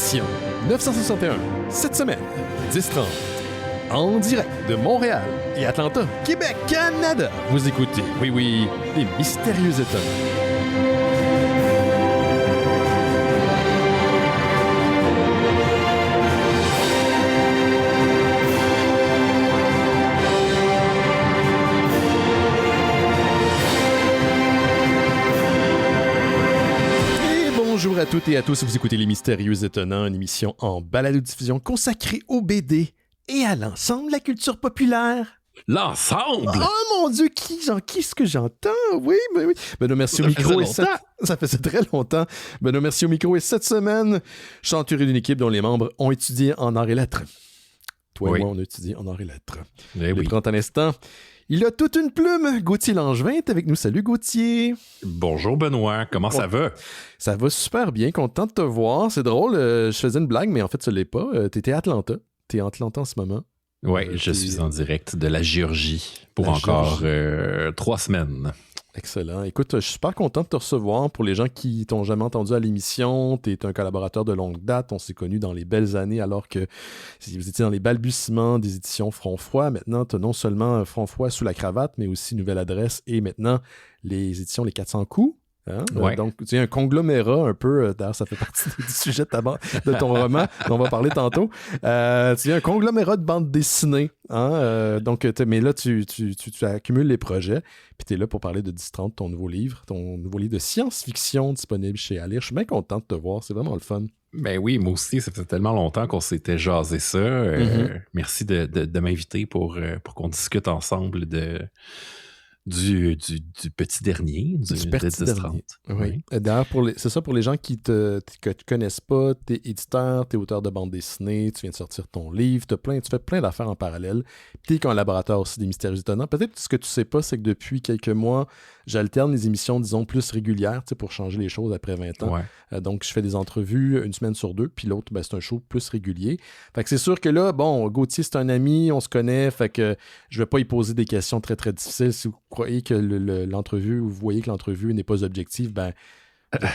émission 961, cette semaine, 10h30, en direct de Montréal et Atlanta, Québec, Canada. Vous écoutez, oui, les Mystérieux Étonnants. Bonjour à toutes et à tous, vous écoutez Les Mystérieux Étonnants, une émission en balado-diffusion consacrée au BD et à l'ensemble de la culture populaire. L'ensemble? Oh mon Dieu, qu'est-ce que j'entends? Oui. Benoît Mercier au micro. Ça faisait très longtemps. Benoît Mercier au micro et cette semaine, je suis entouré d'une équipe dont les membres ont étudié en arts et lettres. Toi et moi, on a étudié en arts et lettres. Le prend un instant. Il a toute une plume. Gauthier Langevin est avec nous. Salut Gauthier. Bonjour Benoît, comment ça va? Ça va super bien, content de te voir. C'est drôle, je faisais une blague, mais en fait, ce n'est pas. T'étais à Atlanta. T'es à Atlanta en ce moment. Oui, je suis en direct de la Géorgie pour encore 3 semaines. Excellent. Écoute, je suis super content de te recevoir. Pour les gens qui t'ont jamais entendu à l'émission, tu es un collaborateur de longue date. On s'est connus dans les belles années alors que vous étiez dans les balbutiements des éditions Front Froid. Maintenant, tu as non seulement Front Froid sous la cravate, mais aussi Nouvelle Adresse et maintenant les éditions Les 400 coups. Hein? Ouais. Donc, tu es un conglomérat un peu, d'ailleurs, ça fait partie du sujet de ton roman dont on va parler tantôt. Tu es un conglomérat de bandes dessinées. Hein? Mais là, tu accumules les projets, puis tu es là pour parler de 10-30, ton nouveau livre de science-fiction disponible chez Alire. Je suis bien content de te voir, c'est vraiment le fun. Ben oui, moi aussi, ça fait tellement longtemps qu'on s'était jasé ça. Merci de m'inviter pour qu'on discute ensemble du petit dernier, du petit dernier. Oui. D'ailleurs, c'est ça pour les gens que tu connaissent pas, t'es éditeur, t'es auteur de bande dessinée, tu viens de sortir ton livre, tu fais plein d'affaires en parallèle. Puis t'es collaborateur aussi des Mystérieux Étonnants. Peut-être ce que tu sais pas, c'est que depuis quelques mois, j'alterne les émissions, disons, plus régulières, pour changer les choses après 20 ans. Ouais. Donc, je fais des entrevues une semaine sur 2, puis l'autre, c'est un show plus régulier. Fait que c'est sûr que là, bon, Gauthier, c'est un ami, on se connaît, fait que je vais pas y poser des questions très, très difficiles. Si vous croyez que l'entrevue, ou vous voyez que l'entrevue n'est pas objective,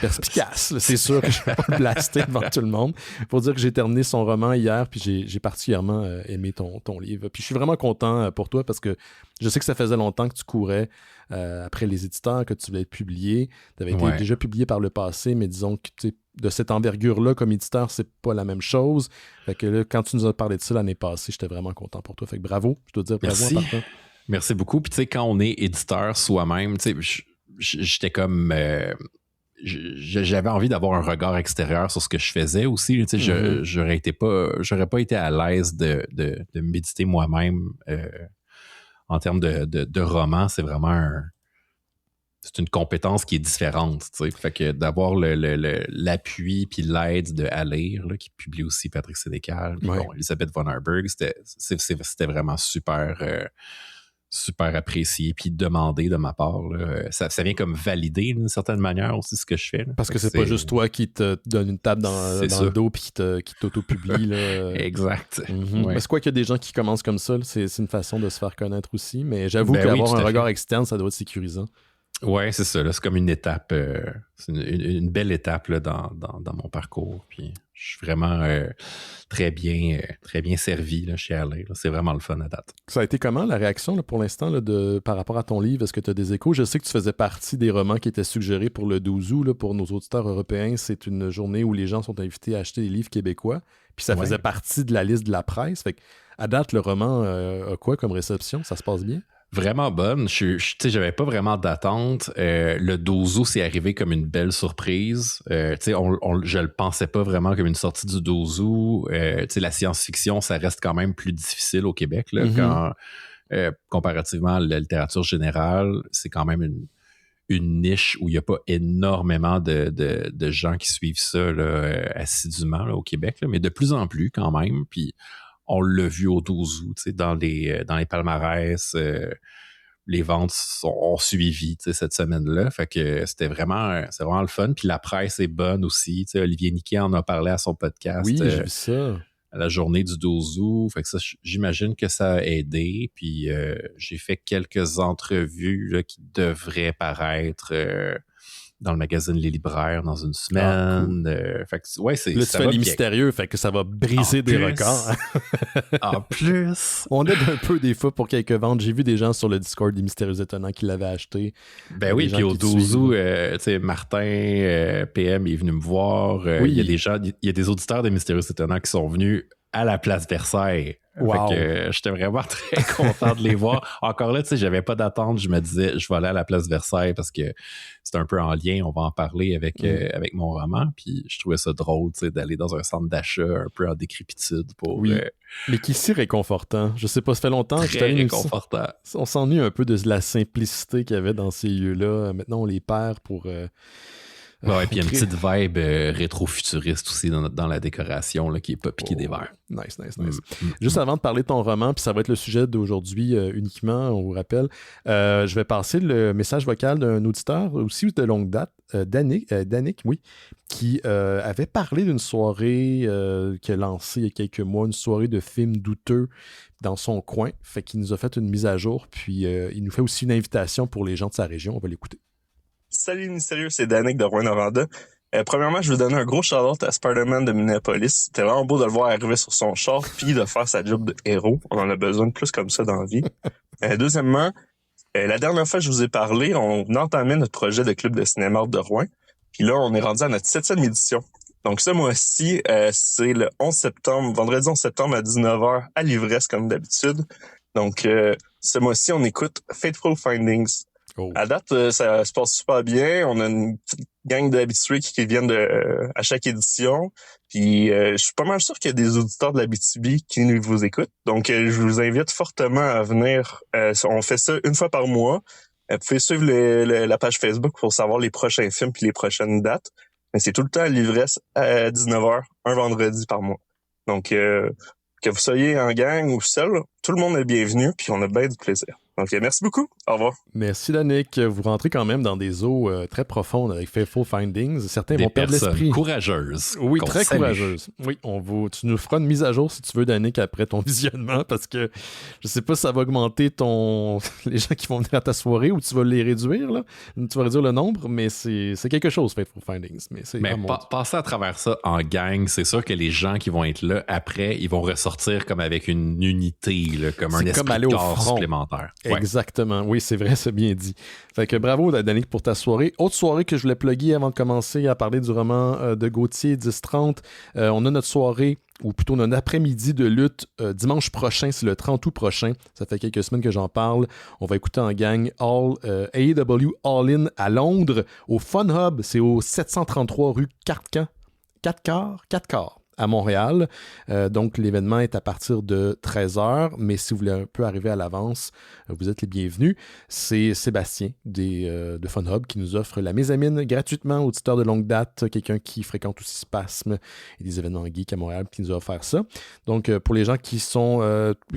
perspicace. C'est sûr que je vais pas le blaster devant tout le monde. Pour dire que j'ai terminé son roman hier, puis j'ai particulièrement aimé ton livre. Puis je suis vraiment content pour toi parce que je sais que ça faisait longtemps que tu courais après les éditeurs, que tu voulais être publié. Tu avais été déjà publié par le passé, mais disons que de cette envergure-là, comme éditeur, c'est pas la même chose. Fait que là, quand tu nous as parlé de ça l'année passée, j'étais vraiment content pour toi. Fait que bravo, je dois dire bravo en partant. Merci beaucoup. Puis tu sais, quand on est éditeur soi-même, tu sais, j'étais comme... j'avais envie d'avoir un regard extérieur sur ce que je faisais aussi. Tu sais, j'aurais pas été à l'aise de méditer moi-même en termes de roman. C'est vraiment c'est une compétence qui est différente. Tu sais. Fait que d'avoir l'appui puis l'aide de Alire, là, qui publie aussi Patrick Sénécal, puis Elisabeth von Arburg, c'était vraiment super apprécié puis demandé de ma part. Là. Ça vient comme valider d'une certaine manière aussi ce que je fais. Là. Parce que c'est pas juste toi qui te donne une tape dans le dos puis qui t'auto-publie. Là. Exact. Mais c'est quoi qu'il y a des gens qui commencent comme ça, c'est une façon de se faire connaître aussi, mais j'avoue qu'avoir un regard externe, ça doit être sécurisant. Ouais, c'est ça. Là, c'est comme une étape, c'est une belle étape là, dans mon parcours. Puis je suis vraiment très bien servi là, chez Alire. C'est vraiment le fun à date. Ça a été comment la réaction là, pour l'instant là, par rapport à ton livre? Est-ce que tu as des échos? Je sais que tu faisais partie des romans qui étaient suggérés pour le 12 août. Là, pour nos auditeurs européens, c'est une journée où les gens sont invités à acheter des livres québécois. Puis ça faisait partie de la liste de la presse. Fait qu'à date, le roman a quoi comme réception? Ça se passe bien? Vraiment bonne. J'avais pas vraiment d'attente. Le 12 août, c'est arrivé comme une belle surprise. Je le pensais pas vraiment comme une sortie du 12 août. La science-fiction, ça reste quand même plus difficile au Québec. Là, quand, comparativement à la littérature générale, c'est quand même une niche où il n'y a pas énormément de gens qui suivent ça là, assidûment là, au Québec. Là, mais de plus en plus quand même. Puis on l'a vu au 12 août, dans les palmarès, les ventes ont suivi cette semaine-là. Fait que c'est vraiment le fun. Puis la presse est bonne aussi. Olivier Niquet en a parlé à son podcast. Oui, j'ai vu ça. À la journée du 12 août. Fait que ça, j'imagine que ça a aidé. Puis j'ai fait quelques entrevues là, qui devraient paraître dans le magazine Les Libraires dans une semaine. Fait que, ouais, là, tu fais les mystérieux, fait que ça va briser des records. En plus. On aide un peu des fois pour quelques ventes. J'ai vu des gens sur le Discord des Mystérieux Étonnants qui l'avaient acheté. Ben oui, puis au 12 août, tu sais, Martin, PM, est venu me voir. Oui. Il y a des gens, il y a des auditeurs des Mystérieux Étonnants qui sont venus à la place Versailles. Wow. Fait que j'étais vraiment très content de les voir. Encore là, tu sais, j'avais pas d'attente. Je me disais, je vais aller à la place Versailles parce que c'est un peu en lien. On va en parler avec mon roman. Puis je trouvais ça drôle, tu sais, d'aller dans un centre d'achat un peu en décrépitude pour... Oui, mais qui est si réconfortant. Je sais pas, ça fait longtemps. Très réconfortant. On s'ennuie un peu de la simplicité qu'il y avait dans ces lieux-là. Maintenant, on les perd pour... Ouais, puis il y a une petite vibe rétro-futuriste aussi dans la décoration là, qui est pas piqué des verres. Nice. Juste avant de parler de ton roman, puis ça va être le sujet d'aujourd'hui uniquement, on vous rappelle, je vais passer le message vocal d'un auditeur aussi de longue date, Danick, oui, qui avait parlé d'une soirée qu'il a lancée il y a quelques mois, une soirée de films douteux dans son coin, fait qu'il nous a fait une mise à jour, puis il nous fait aussi une invitation pour les gens de sa région, on va l'écouter. Salut mystérieux, c'est Danick de Rouyn-Noranda. Premièrement, je veux donner un gros shout-out à Spider-Man de Minneapolis. C'était vraiment beau de le voir arriver sur son char puis de faire sa job de héros. On en a besoin de plus comme ça dans la vie. Deuxièmement, la dernière fois que je vous ai parlé, on entamait notre projet de club de cinéma de Rouen. Puis là, on est rendu à notre 7e édition. Donc ce mois-ci, c'est le 11 septembre, vendredi 11 septembre à 19h à l'Ivresse comme d'habitude. Donc ce mois-ci, on écoute Fateful Findings. Oh. À date, ça se passe super bien. On a une petite gang d'habitués qui viennent à chaque édition. Puis je suis pas mal sûr qu'il y a des auditeurs de l'Abitibi qui vous écoutent. Donc je vous invite fortement à venir. On fait ça une fois par mois. Vous pouvez suivre la page Facebook pour savoir les prochains films puis les prochaines dates. Mais c'est tout le temps à l'Ivresse à 19h, un vendredi par mois. Donc que vous soyez en gang ou seul, tout le monde est bienvenu puis on a bien du plaisir. Donc, merci beaucoup. Au revoir. Merci, Danick. Vous rentrez quand même dans des eaux très profondes avec Fateful Findings. Certains vont perdre l'esprit. Courageuses. Oui, très courageuses. Oui, tu nous feras une mise à jour si tu veux, Danick, après ton visionnement, parce que je sais pas si ça va augmenter les gens qui vont venir à ta soirée ou tu vas les réduire, là. Tu vas réduire le nombre, mais c'est quelque chose, Fateful Findings. Mais passer à travers ça en gang, c'est sûr que les gens qui vont être là, après, ils vont ressortir comme avec une unité, là, comme un esprit de corps supplémentaire. Exactement. Oui, c'est vrai, c'est bien dit. Fait que bravo, Danick, pour ta soirée. Autre soirée que je voulais plugger avant de commencer à parler du roman de Gauthier, 10-30. On a notre soirée, ou plutôt notre après-midi de lutte dimanche prochain, c'est le 30 août prochain. Ça fait quelques semaines que j'en parle. On va écouter en gang AEW All-In à Londres, au Fun Hub. C'est au 733 rue 4 quarts. À Montréal. Donc, l'événement est à partir de 13h, mais si vous voulez un peu arriver à l'avance, vous êtes les bienvenus. C'est Sébastien de Fun Hub qui nous offre la mésamine gratuitement, auditeur de longue date, quelqu'un qui fréquente aussi Spasme et des événements geeks à Montréal qui nous a offert ça. Donc, pour les gens qui sont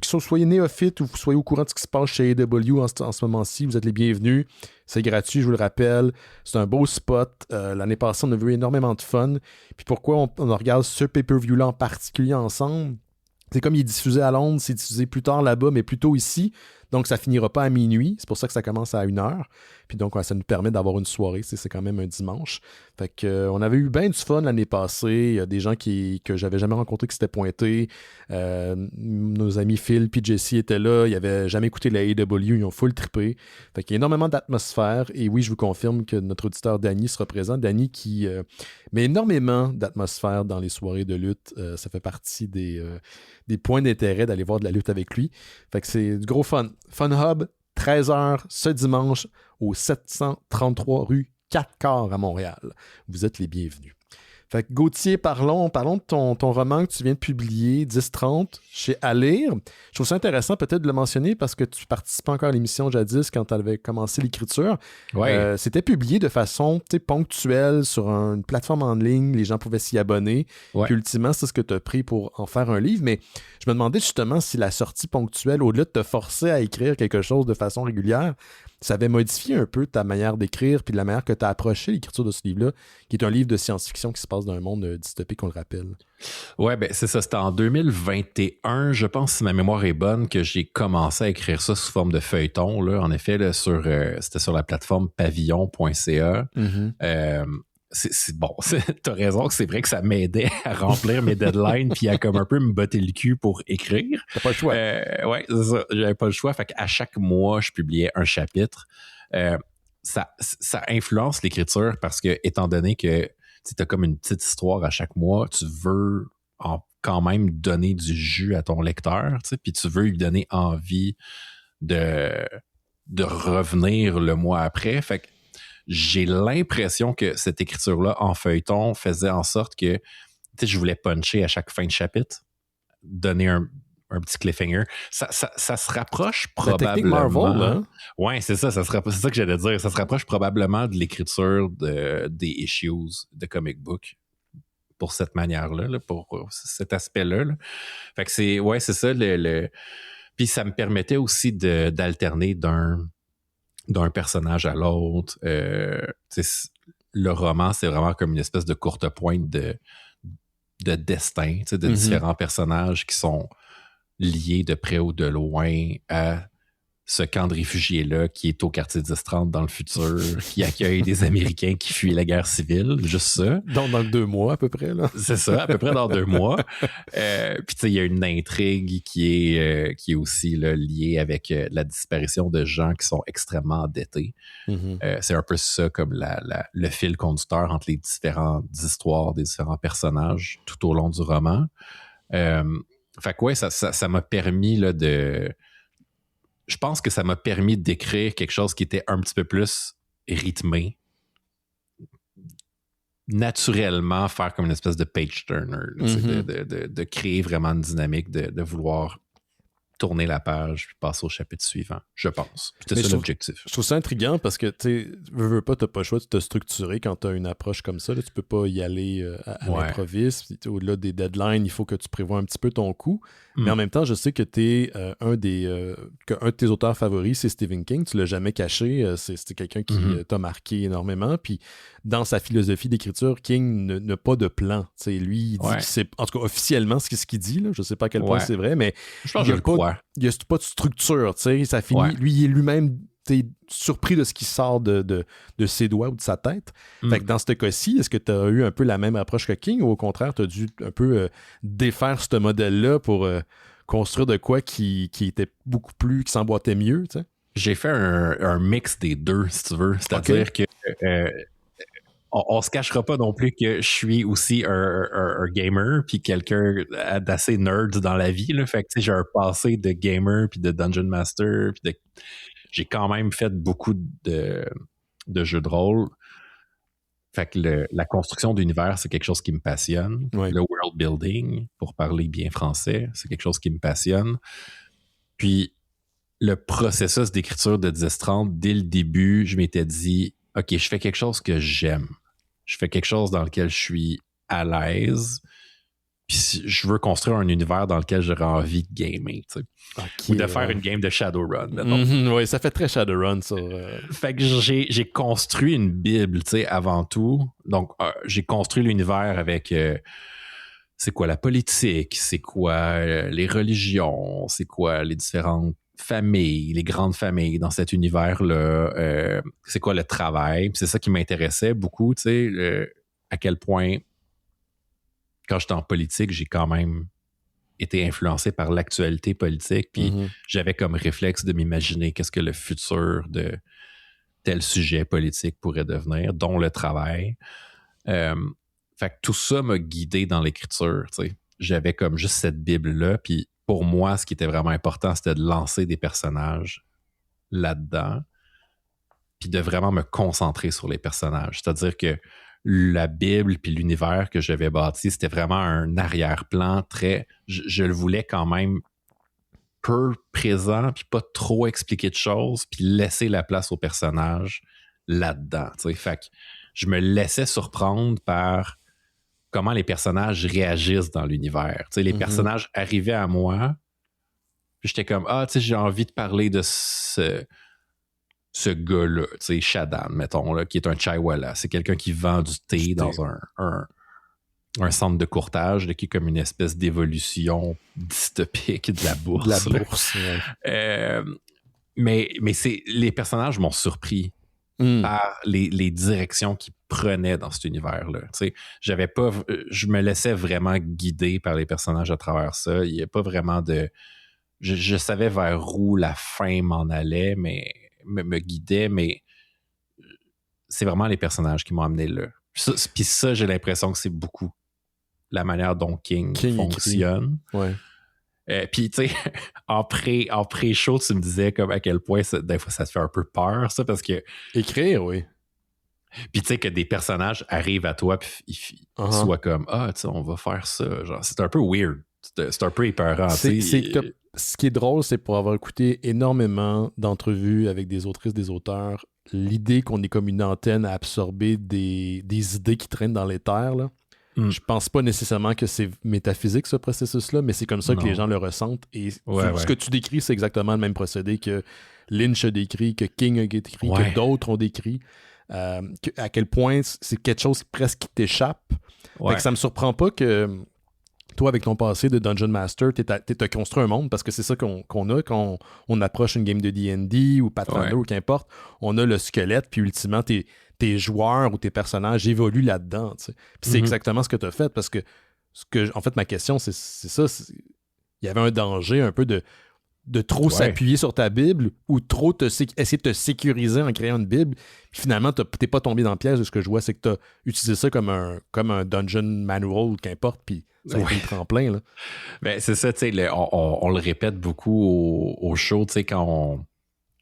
soit néophytes ou soyez au courant de ce qui se passe chez AEW en ce moment-ci, vous êtes les bienvenus. C'est gratuit, je vous le rappelle. C'est un beau spot. L'année passée, on a vu énormément de fun. Puis pourquoi on regarde ce pay-per-view-là en particulier ensemble? C'est comme il est diffusé à Londres, c'est diffusé plus tard là-bas, mais plutôt ici. Donc, ça finira pas à minuit. C'est pour ça que ça commence à 1h. Puis donc, ça nous permet d'avoir une soirée. C'est quand même un dimanche. Fait que, on avait eu bien du fun l'année passée. Il y a des gens que j'avais jamais rencontrés qui s'étaient pointés. Nos amis Phil et Jesse étaient là. Ils n'avaient jamais écouté la AEW. Ils ont full trippé. Fait qu'il y a énormément d'atmosphère. Et oui, je vous confirme que notre auditeur Danny sera présent. Danny qui met énormément d'atmosphère dans les soirées de lutte. Ça fait partie des points d'intérêt d'aller voir de la lutte avec lui. Fait que c'est du gros fun. Fun Hub, 13h ce dimanche au 733 rue 4 quarts à Montréal. Vous êtes les bienvenus. Fait que Gauthier, parlons de ton roman que tu viens de publier, 10-30, chez À Lire. Je trouve ça intéressant peut-être de le mentionner parce que tu participais encore à l'émission jadis quand tu avais commencé l'écriture. Ouais. C'était publié de façon ponctuelle sur une plateforme en ligne, les gens pouvaient s'y abonner. Ouais. Puis ultimement, c'est ce que tu as pris pour en faire un livre. Mais je me demandais justement si la sortie ponctuelle, au-delà de te forcer à écrire quelque chose de façon régulière, ça avait modifié un peu ta manière d'écrire puis la manière que tu as approché l'écriture de ce livre-là, qui est un livre de science-fiction qui se passe dans un monde dystopique, on le rappelle. Ouais, ben c'est ça. C'était en 2021, je pense, si ma mémoire est bonne, que j'ai commencé à écrire ça sous forme de feuilleton. Là. En effet, là, c'était sur la plateforme pavillon.ca. Bon, t'as raison que c'est vrai que ça m'aidait à remplir mes deadlines puis à comme un peu me botter le cul pour écrire. T'as pas le choix. Ouais, c'est ça. J'avais pas le choix. Fait qu'à chaque mois, je publiais un chapitre. Ça influence l'écriture parce que, étant donné que tu as comme une petite histoire à chaque mois, tu veux quand même donner du jus à ton lecteur, puis tu veux lui donner envie de revenir le mois après. Fait que j'ai l'impression que cette écriture-là en feuilleton faisait en sorte que je voulais puncher à chaque fin de chapitre, donner un petit cliffhanger. Ça se rapproche probablement. La technique Marvel, hein? Ouais, c'est ça. C'est ça que j'allais dire. Ça se rapproche probablement de l'écriture des issues de comic book pour cette manière-là, là, pour cet aspect-là. Là. Fait que c'est ça. Puis ça me permettait aussi d'alterner d'un personnage à l'autre. Le roman, c'est vraiment comme une espèce de courte pointe de destin, de différents personnages qui sont liés de près ou de loin à ce camp de réfugiés-là qui est au quartier 10-30 dans le futur, qui accueille des Américains qui fuient la guerre civile, juste ça. Dans 2 mois à peu près, là. C'est ça, à peu près dans 2 mois. Puis tu sais, il y a une intrigue qui est aussi là, liée avec la disparition de gens qui sont extrêmement endettés. C'est un peu ça comme le fil conducteur entre les différentes histoires des différents personnages tout au long du roman. Fait que ouais, ça m'a permis là, je pense que ça m'a permis d'écrire quelque chose qui était un petit peu plus rythmé. Naturellement, faire comme une espèce de page turner, de créer vraiment une dynamique, de vouloir tourner la page puis passer au chapitre suivant, je pense. C'était ça l'objectif. Je trouve ça intriguant parce que, tu veux pas, t'as pas le choix de te structurer quand t'as une approche comme ça. Là, tu peux pas y aller à l'improviste. Au-delà des deadlines, il faut que tu prévois un petit peu ton coup. Mais en même temps, je sais que t'es un de tes auteurs favoris, c'est Stephen King. Tu l'as jamais caché. C'est quelqu'un qui t'a marqué énormément. Puis dans sa philosophie d'écriture, King n'a pas de plan. T'sais, lui, il dit que c'est, en tout cas officiellement, c'est ce qu'il dit. Là. Je sais pas à quel point c'est vrai, mais je pense que je le crois. Il n'y a pas de structure, tu sais, ça finit. Lui, il est lui-même surpris de ce qui sort de ses doigts ou de sa tête. Fait que dans ce cas-ci, est-ce que tu as eu un peu la même approche que King ou au contraire, tu as dû un peu défaire ce modèle-là pour construire de quoi qui était beaucoup plus, qui s'emboîtait mieux, tu sais? J'ai fait un mix des deux, si tu veux. C'est-à-dire que on se cachera pas non plus que je suis aussi un gamer puis quelqu'un d'assez nerd dans la vie, là. Fait que j'ai un passé de gamer puis de Dungeon Master puis j'ai quand même fait beaucoup de jeux de rôle. Fait que la construction d'univers, c'est quelque chose qui me passionne. Le world building, pour parler bien français, c'est quelque chose qui me passionne. Puis le processus d'écriture de 10-30, dès le début, je m'étais dit, OK, je fais quelque chose que j'aime. Je fais quelque chose dans lequel je suis à l'aise. Puis je veux construire un univers dans lequel j'aurais envie de gamer, tu sais. Ou de faire une game de Shadowrun. Oui, ça fait très Shadowrun, ça. Fait que j'ai construit une Bible, tu sais, avant tout. Donc, j'ai construit l'univers avec c'est quoi la politique, c'est quoi les religions, c'est quoi les différentes familles, les grandes familles dans cet univers-là, c'est quoi le travail. Puis c'est ça qui m'intéressait beaucoup, tu sais, à quel point, quand j'étais en politique, j'ai quand même été influencé par l'actualité politique, puis j'avais comme réflexe de m'imaginer qu'est-ce que le futur de tel sujet politique pourrait devenir, dont le travail. Fait que tout ça m'a guidé dans l'écriture, tu sais. J'avais comme juste cette Bible-là, puis pour moi, ce qui était vraiment important, c'était de lancer des personnages là-dedans, puis de vraiment me concentrer sur les personnages. C'est-à-dire que la Bible puis l'univers que j'avais bâti, c'était vraiment un arrière-plan très... Je le voulais quand même peu présent, puis pas trop expliquer de choses, puis laisser la place aux personnages là-dedans. T'sais. Fait que je me laissais surprendre par comment les personnages réagissent dans l'univers. T'sais, les personnages arrivaient à moi, puis j'étais comme, j'ai envie de parler de ce gars-là, tu sais, Shadan, mettons, là, qui est un chaiwala. C'est quelqu'un qui vend du thé dans un centre de courtage, là, qui est comme une espèce d'évolution dystopique de la bourse. De la bourse, ouais. Mais les personnages m'ont surpris par les directions qu'ils prenaient dans cet univers-là. Tu sais, je me laissais vraiment guider par les personnages à travers ça. Il n'y a pas vraiment de... Je savais vers où la fin m'en allait, mais me guidait, mais c'est vraiment les personnages qui m'ont amené là. Puis ça, j'ai l'impression que c'est beaucoup la manière dont King fonctionne. Ouais. Puis, tu sais, en pré-show, tu me disais comme à quel point des fois ça te fait un peu peur, ça, parce que... Écrire, oui. Puis, tu sais, que des personnages arrivent à toi, puis ils soient comme, tu sais, on va faire ça. Genre, c'est un peu weird. C'est un peu épeurant. Ce qui est drôle, c'est pour avoir écouté énormément d'entrevues avec des autrices, des auteurs, l'idée qu'on est comme une antenne à absorber des idées qui traînent dans l'éther, là. Je pense pas nécessairement que c'est métaphysique, ce processus-là, mais c'est comme ça que les gens le ressentent. Et ce que tu décris, c'est exactement le même procédé que Lynch a décrit, que King a décrit, que d'autres ont décrit. À quel point c'est quelque chose presque qui t'échappe. Fait que ça me surprend pas que toi, avec ton passé de Dungeon Master, t'as construit un monde, parce que c'est ça qu'on a quand on approche une game de D&D ou Pathfinder ou qu'importe. On a le squelette, puis ultimement, tes joueurs ou tes personnages évoluent là-dedans. Puis c'est exactement ce que tu as fait, parce que en fait, ma question, c'est ça. Il y avait un danger un peu de trop s'appuyer sur ta Bible ou trop essayer de te sécuriser en créant une Bible. Puis finalement, t'es pas tombé dans le piège. De ce que je vois, c'est que tu as utilisé ça comme un dungeon manual, qu'importe, puis ça a été le tremplin. Là. Ben, c'est ça, tu sais, on le répète beaucoup au show, tu sais, quand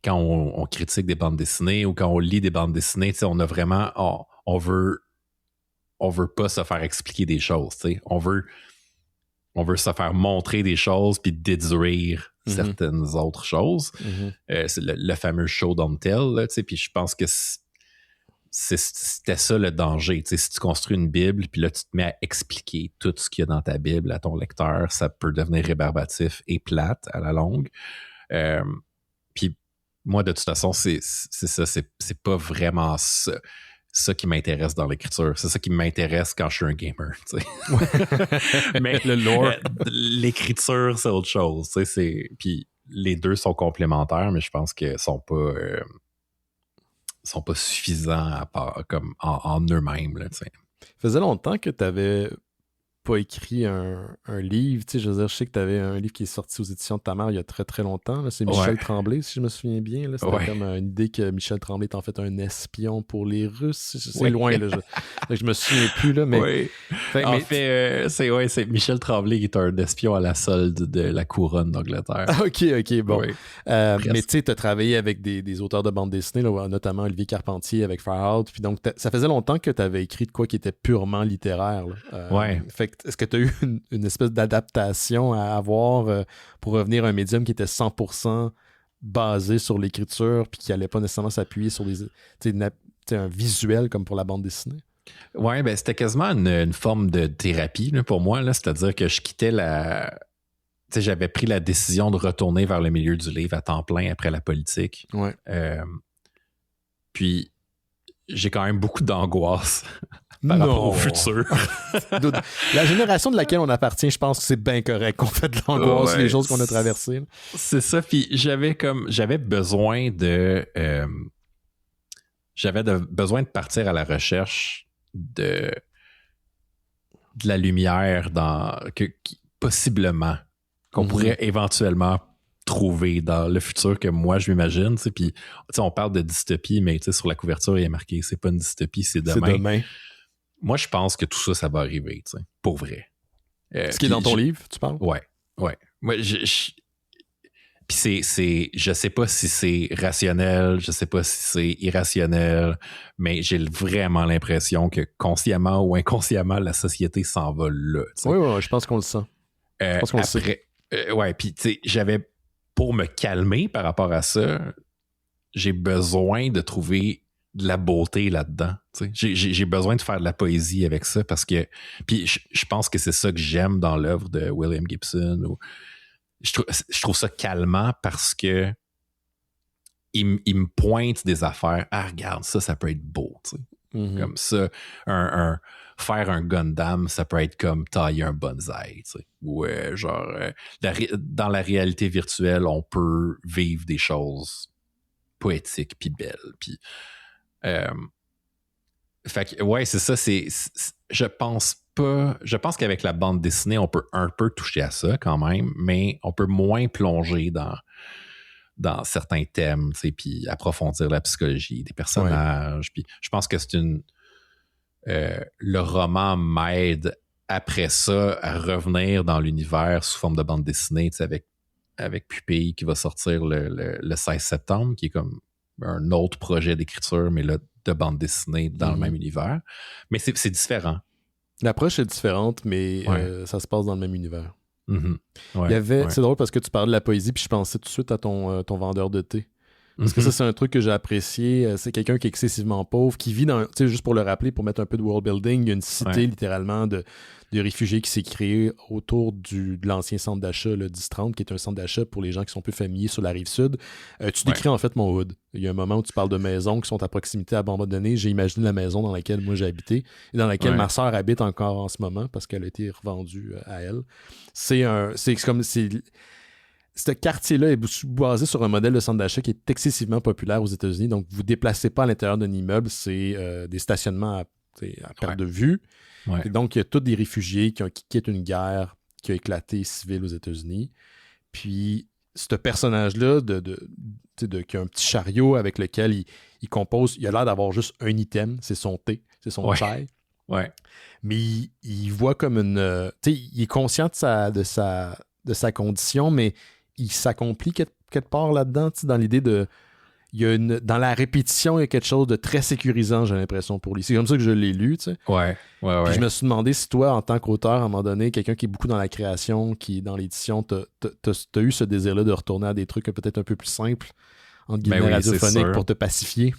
on critique des bandes dessinées ou quand on lit des bandes dessinées, tu sais, on a vraiment... On veut pas se faire expliquer des choses, tu sais. On veut se faire montrer des choses puis déduire certaines autres choses. C'est le fameux show don't tell, là, tu sais, puis je pense que c'était ça le danger. Tu sais, si tu construis une Bible puis là, tu te mets à expliquer tout ce qu'il y a dans ta Bible à ton lecteur, ça peut devenir rébarbatif et plate à la longue. Puis moi, de toute façon, c'est ça. C'est pas vraiment ça qui m'intéresse dans l'écriture. C'est ça qui m'intéresse quand je suis un gamer. Tu sais. Mais le lore, l'écriture, c'est autre chose. Tu sais, puis les deux sont complémentaires, mais je pense qu'ils sont pas suffisants à part, comme en eux-mêmes. Là, tu sais. Faisait longtemps que tu avais pas écrit un livre. Tu sais, je veux dire, je sais que tu avais un livre qui est sorti aux éditions de ta mère il y a très très longtemps. Là. C'est Michel Tremblay, si je me souviens bien. Là. C'était comme une idée que Michel Tremblay est en fait un espion pour les Russes. C'est loin, là. Je me souviens plus, là, mais... c'est Michel Tremblay qui est un espion à la solde de la couronne d'Angleterre. OK, bon. Mais tu sais, tu as travaillé avec des auteurs de bande dessinée, là, notamment Olivier Carpentier avec Far Out. Puis donc, ça faisait longtemps que tu avais écrit de quoi qui était purement littéraire. Là. Fait que est-ce que tu as eu une espèce d'adaptation à avoir pour revenir à un médium qui était 100% basé sur l'écriture puis qui n'allait pas nécessairement s'appuyer sur un visuel comme pour la bande dessinée? Oui, ben c'était quasiment une forme de thérapie là, pour moi. Là, c'est-à-dire que je quittais j'avais pris la décision de retourner vers le milieu du livre à temps plein après la politique. Ouais. Puis j'ai quand même beaucoup d'angoisse par rapport au futur. La génération de laquelle on appartient, je pense que c'est bien correct qu'on fait de l'angoisse les choses qu'on a traversées. C'est ça. Puis j'avais besoin besoin de partir à la recherche de la lumière possiblement qu'on pourrait éventuellement trouver dans le futur que moi je m'imagine. Puis on parle de dystopie, mais sur la couverture il y a marqué c'est pas une dystopie, c'est demain. C'est demain. Moi je pense que tout ça, ça va arriver, pour vrai. Ce qui est dans ton livre, tu parles? Ouais. Moi, puis je sais pas si c'est rationnel, je sais pas si c'est irrationnel, mais j'ai vraiment l'impression que consciemment ou inconsciemment, la société s'en va là. Oui, je pense qu'on le sent. Je pense qu'on le sait. Puis j'avais, pour me calmer par rapport à ça, j'ai besoin de trouver de la beauté là-dedans. J'ai besoin de faire de la poésie avec ça parce que... Puis je pense que c'est ça que j'aime dans l'œuvre de William Gibson. Je trouve ça calmant parce que il me pointe des affaires. Ah, regarde, ça peut être beau, tu sais. Comme ça, faire un Gundam, ça peut être comme tailler un bonsaï, tu sais. Ou genre, dans la réalité virtuelle, on peut vivre des choses poétiques puis belles. Puis, fait que, ouais, c'est ça. Je pense qu'avec la bande dessinée, on peut un peu toucher à ça quand même, mais on peut moins plonger dans certains thèmes, tu sais, puis approfondir la psychologie des personnages. Puis je pense que c'est le roman m'aide après ça à revenir dans l'univers sous forme de bande dessinée, tu sais, avec Pupille qui va sortir le 16 septembre, qui est comme un autre projet d'écriture, mais là, de bande dessinée dans le même univers. Mais c'est différent. L'approche est différente, mais ça se passe dans le même univers. Ouais, il y avait, c'est drôle parce que tu parlais de la poésie, puis je pensais tout de suite à ton vendeur de thé. Parce que ça, c'est un truc que j'ai apprécié. C'est quelqu'un qui est excessivement pauvre, qui vit dans... Tu sais, juste pour le rappeler, pour mettre un peu de world building, il y a une cité littéralement de réfugiés qui s'est créée autour de l'ancien centre d'achat, le 1030, qui est un centre d'achat pour les gens qui sont peu familiers sur la rive sud. Tu décris en fait mon hood. Il y a un moment où tu parles de maisons qui sont à proximité à abandonnées. J'ai imaginé la maison dans laquelle moi j'ai habité et dans laquelle ma sœur habite encore en ce moment parce qu'elle a été revendue à elle. C'est comme... Ce quartier-là est basé sur un modèle de centre d'achat qui est excessivement populaire aux États-Unis. Donc, vous ne vous déplacez pas à l'intérieur d'un immeuble, c'est des stationnements à perte de vue. Et donc, il y a tous des réfugiés qui quittent une guerre qui a éclaté civile aux États-Unis. Puis, ce personnage-là, qui a un petit chariot avec lequel il compose, il a l'air d'avoir juste un item, c'est son thé, c'est son chai. Mais il voit comme une... il est conscient de sa condition, mais il s'accomplit quelque part là-dedans, dans l'idée de... dans la répétition, il y a quelque chose de très sécurisant, j'ai l'impression, pour lui. C'est comme ça que je l'ai lu, tu sais. Puis je me suis demandé si toi, en tant qu'auteur, à un moment donné, quelqu'un qui est beaucoup dans la création, qui est dans l'édition, t'as eu ce désir-là de retourner à des trucs peut-être un peu plus simples, entre guillemets, radiophoniques, pour te pacifier.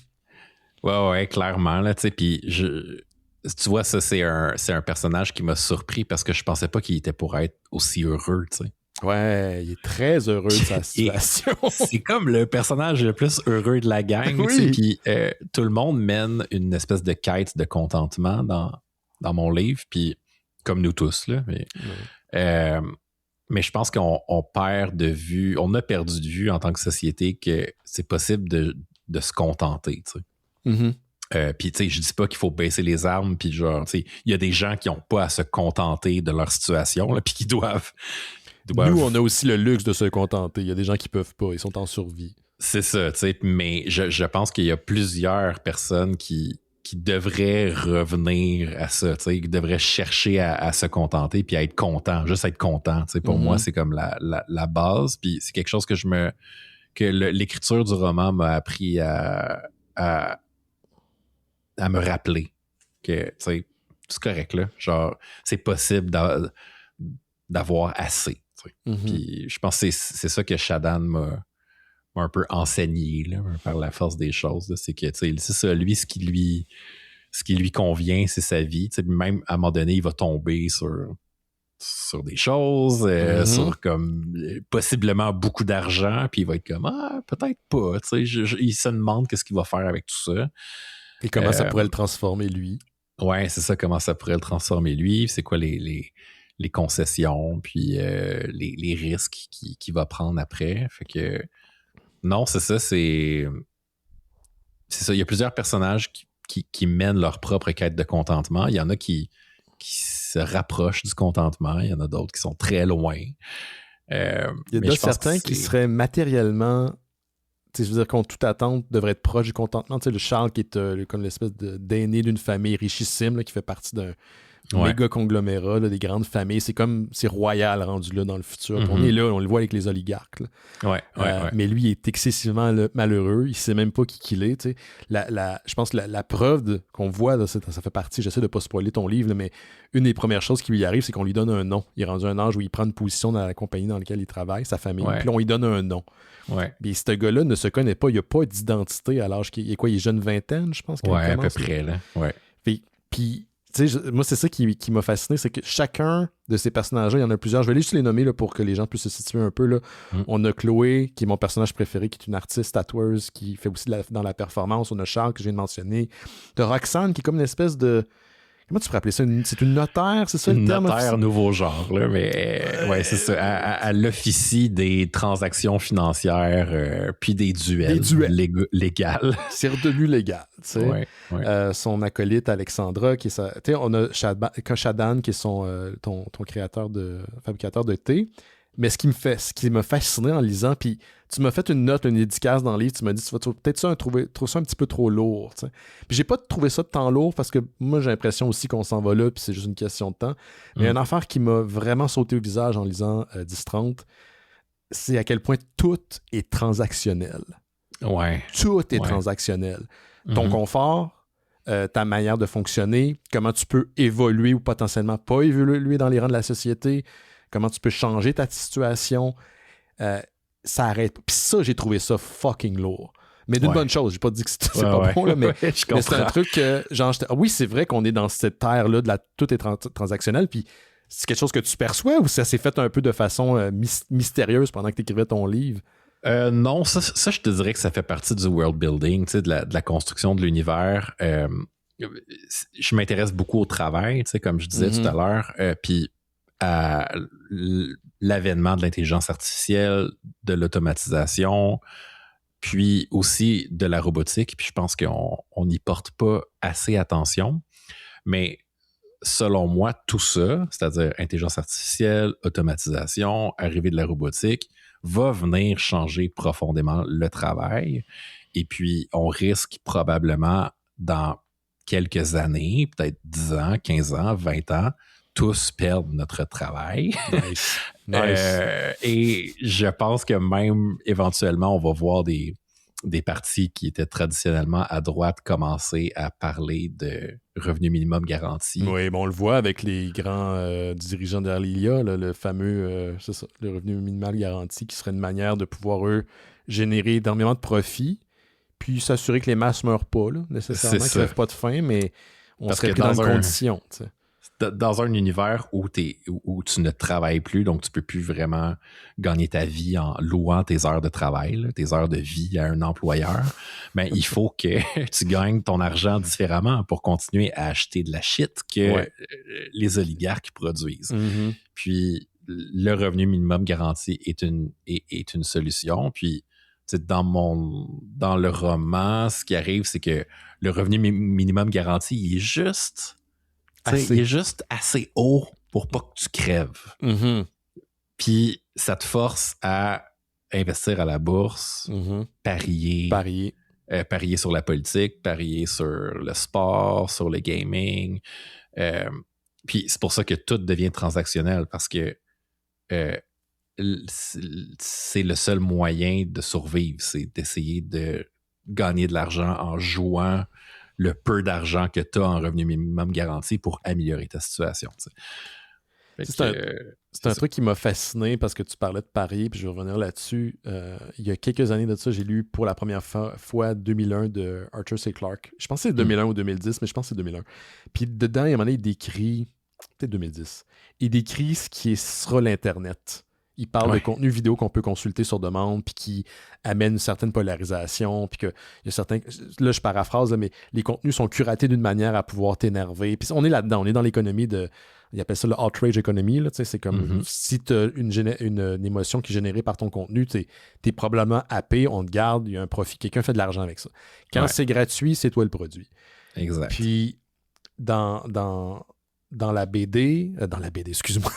Ouais, clairement, là, tu sais, puis tu vois, ça, c'est un personnage qui m'a surpris parce que je pensais pas qu'il était pour être aussi heureux, tu sais. Ouais, il est très heureux de sa situation. C'est comme le personnage le plus heureux de la gang. Puis tout le monde mène une espèce de quête de contentement dans mon livre, puis comme nous tous, là. Mais je pense qu'on perd de vue, on a perdu de vue en tant que société que c'est possible de se contenter, tu sais. Puis, tu sais, je dis pas qu'il faut baisser les armes, puis genre, tu sais, il y a des gens qui ont pas à se contenter de leur situation, là, puis qui doivent... Nous, on a aussi le luxe de se contenter. Il y a des gens qui peuvent pas, ils sont en survie. C'est ça, tu sais, mais je pense qu'il y a plusieurs personnes qui devraient revenir à ça, tu sais, qui devraient chercher à se contenter puis à être content, juste être content, tu sais. Pour moi, c'est comme la base, puis c'est quelque chose que l'écriture du roman m'a appris à me rappeler que, tu sais, c'est correct, là. Genre, c'est possible d'avoir assez. Puis je pense que c'est ça que Shadan m'a un peu enseigné là, par la force des choses. Là. C'est que, tu sais, c'est ça, lui, ce qui lui convient, c'est sa vie. Tu sais, même à un moment donné, il va tomber sur des choses, sur comme possiblement beaucoup d'argent, puis il va être comme peut-être pas. Tu sais, il se demande qu'est-ce qu'il va faire avec tout ça. Et comment ça pourrait le transformer, lui. Ouais, c'est ça, comment ça pourrait le transformer, lui. C'est quoi les concessions, puis les risques qu'il va prendre après. Fait que non, c'est ça, c'est ça. Il y a plusieurs personnages qui mènent leur propre quête de contentement. Il y en a qui se rapprochent du contentement. Il y en a d'autres qui sont très loin. Il y a certains qui seraient matériellement... Je veux dire qu'on toute attente devrait être proche du contentement. Tu sais, le Charles qui est comme l'espèce d'aîné d'une famille richissime là, qui fait partie d'un méga conglomérat, là, des grandes familles. C'est royal rendu là dans le futur. On est là, on le voit avec les oligarques. Mais lui, il est excessivement malheureux. Il sait même pas qui il est. Tu sais. Je pense que la preuve qu'on voit, là, ça fait partie, j'essaie de pas spoiler ton livre, là, mais une des premières choses qui lui arrive, c'est qu'on lui donne un nom. Il est rendu à un âge où il prend une position dans la compagnie dans laquelle il travaille, sa famille, puis là, on lui donne un nom. Mais ce gars-là ne se connaît pas, il n'a pas d'identité à l'âge qu'il est. Il est jeune vingtaine, je pense. À peu près, là. Puis tu sais, moi, c'est ça qui m'a fasciné, c'est que chacun de ces personnages-là, il y en a plusieurs. Je vais aller juste les nommer là, pour que les gens puissent se situer un peu. Là. On a Chloé, qui est mon personnage préféré, qui est une artiste tatoueuse, qui fait aussi dans la performance. On a Charles, que je viens de mentionner. De Roxane, qui est comme une espèce de... Comment tu pourrais appeler ça? C'est une notaire, c'est ça le terme? Une notaire nouveau genre, là, mais ouais, c'est ça. Elle officie des transactions financières puis des duels légales. C'est redevenu légal, tu sais. Ouais. Son acolyte Alexandra, qui est sa... Tu sais, on a Shadan, qui est ton fabricateur de thé. Mais ce qui m'a fasciné en lisant, puis tu m'as fait une dédicace dans le livre, tu m'as dit, tu vas peut-être trouver ça un petit peu trop lourd. T'sais. Puis j'ai pas trouvé ça tant lourd parce que moi, j'ai l'impression aussi qu'on s'en va là, puis c'est juste une question de temps. Mais une affaire qui m'a vraiment sauté au visage en lisant 10-30, c'est à quel point tout est transactionnel. Ouais. Tout est transactionnel. Ton confort, ta manière de fonctionner, comment tu peux évoluer ou potentiellement pas évoluer dans les rangs de la société, comment tu peux changer ta situation, ça arrête. Puis ça, j'ai trouvé ça fucking lourd. Mais d'une bonne chose. J'ai pas dit que c'est pas bon, là, mais c'est un truc que, genre, oui, c'est vrai qu'on est dans cette terre-là, tout est transactionnel, puis c'est quelque chose que tu perçois ou ça s'est fait un peu de façon mystérieuse pendant que tu écrivais ton livre? Non, ça, je te dirais que ça fait partie du world building, tu sais, de la construction de l'univers. Je m'intéresse beaucoup au travail, tu sais, comme je disais tout à l'heure, puis à l'avènement de l'intelligence artificielle, de l'automatisation, puis aussi de la robotique. Puis je pense qu'on n'y porte pas assez attention. Mais selon moi, tout ça, c'est-à-dire intelligence artificielle, automatisation, arrivée de la robotique, va venir changer profondément le travail. Et puis, on risque probablement dans quelques années, peut-être 10 ans, 15 ans, 20 ans, tous perdre notre travail. Nice. Et je pense que même éventuellement, on va voir des partis qui étaient traditionnellement à droite commencer à parler de revenu minimum garanti. Oui, bon, on le voit avec les grands dirigeants derrière l'IA, le fameux, c'est ça, le revenu minimal garanti, qui serait une manière de pouvoir, eux, générer énormément de profits, puis s'assurer que les masses ne meurent pas, là, nécessairement, qu'ils ne crèvent pas de faim, mais on serait plus dans une condition, tu sais. Dans un univers où tu ne travailles plus, donc tu peux plus vraiment gagner ta vie en louant tes heures de travail, là, tes heures de vie à un employeur, mais il faut que tu gagnes ton argent différemment pour continuer à acheter de la shit que les oligarques produisent. Mm-hmm. Puis le revenu minimum garanti est une solution. Puis dans le roman, ce qui arrive, c'est que le revenu minimum garanti, il est juste... Il est juste assez haut pour pas que tu crèves. Mm-hmm. Puis ça te force à investir à la bourse, parier sur la politique, parier sur le sport, sur le gaming. Puis c'est pour ça que tout devient transactionnel, parce que c'est le seul moyen de survivre, c'est d'essayer de gagner de l'argent en jouant le peu d'argent que tu as en revenu minimum garanti pour améliorer ta situation. C'est un truc qui m'a fasciné parce que tu parlais de parier, puis je vais revenir là-dessus. Il y a quelques années de ça, j'ai lu pour la première fois 2001 de Arthur C. Clarke. Je pense que c'est 2001 ou 2010, mais je pense que c'est 2001. Puis dedans, il y a un moment donné, il décrit, peut-être 2010, il décrit ce qui sera l'Internet. Il parle de contenu vidéo qu'on peut consulter sur demande, puis qui amène une certaine polarisation, puis qu'il y a certains... Là, je paraphrase, là, mais les contenus sont curatés d'une manière à pouvoir t'énerver. Puis on est là-dedans, on est dans l'économie de... Ils appellent ça le outrage economy. Là, c'est comme si tu as une émotion qui est générée par ton contenu, tu es probablement happé, on te garde, il y a un profit. Quelqu'un fait de l'argent avec ça. Quand c'est gratuit, c'est toi le produit. Exact. Puis, dans la BD... excuse-moi.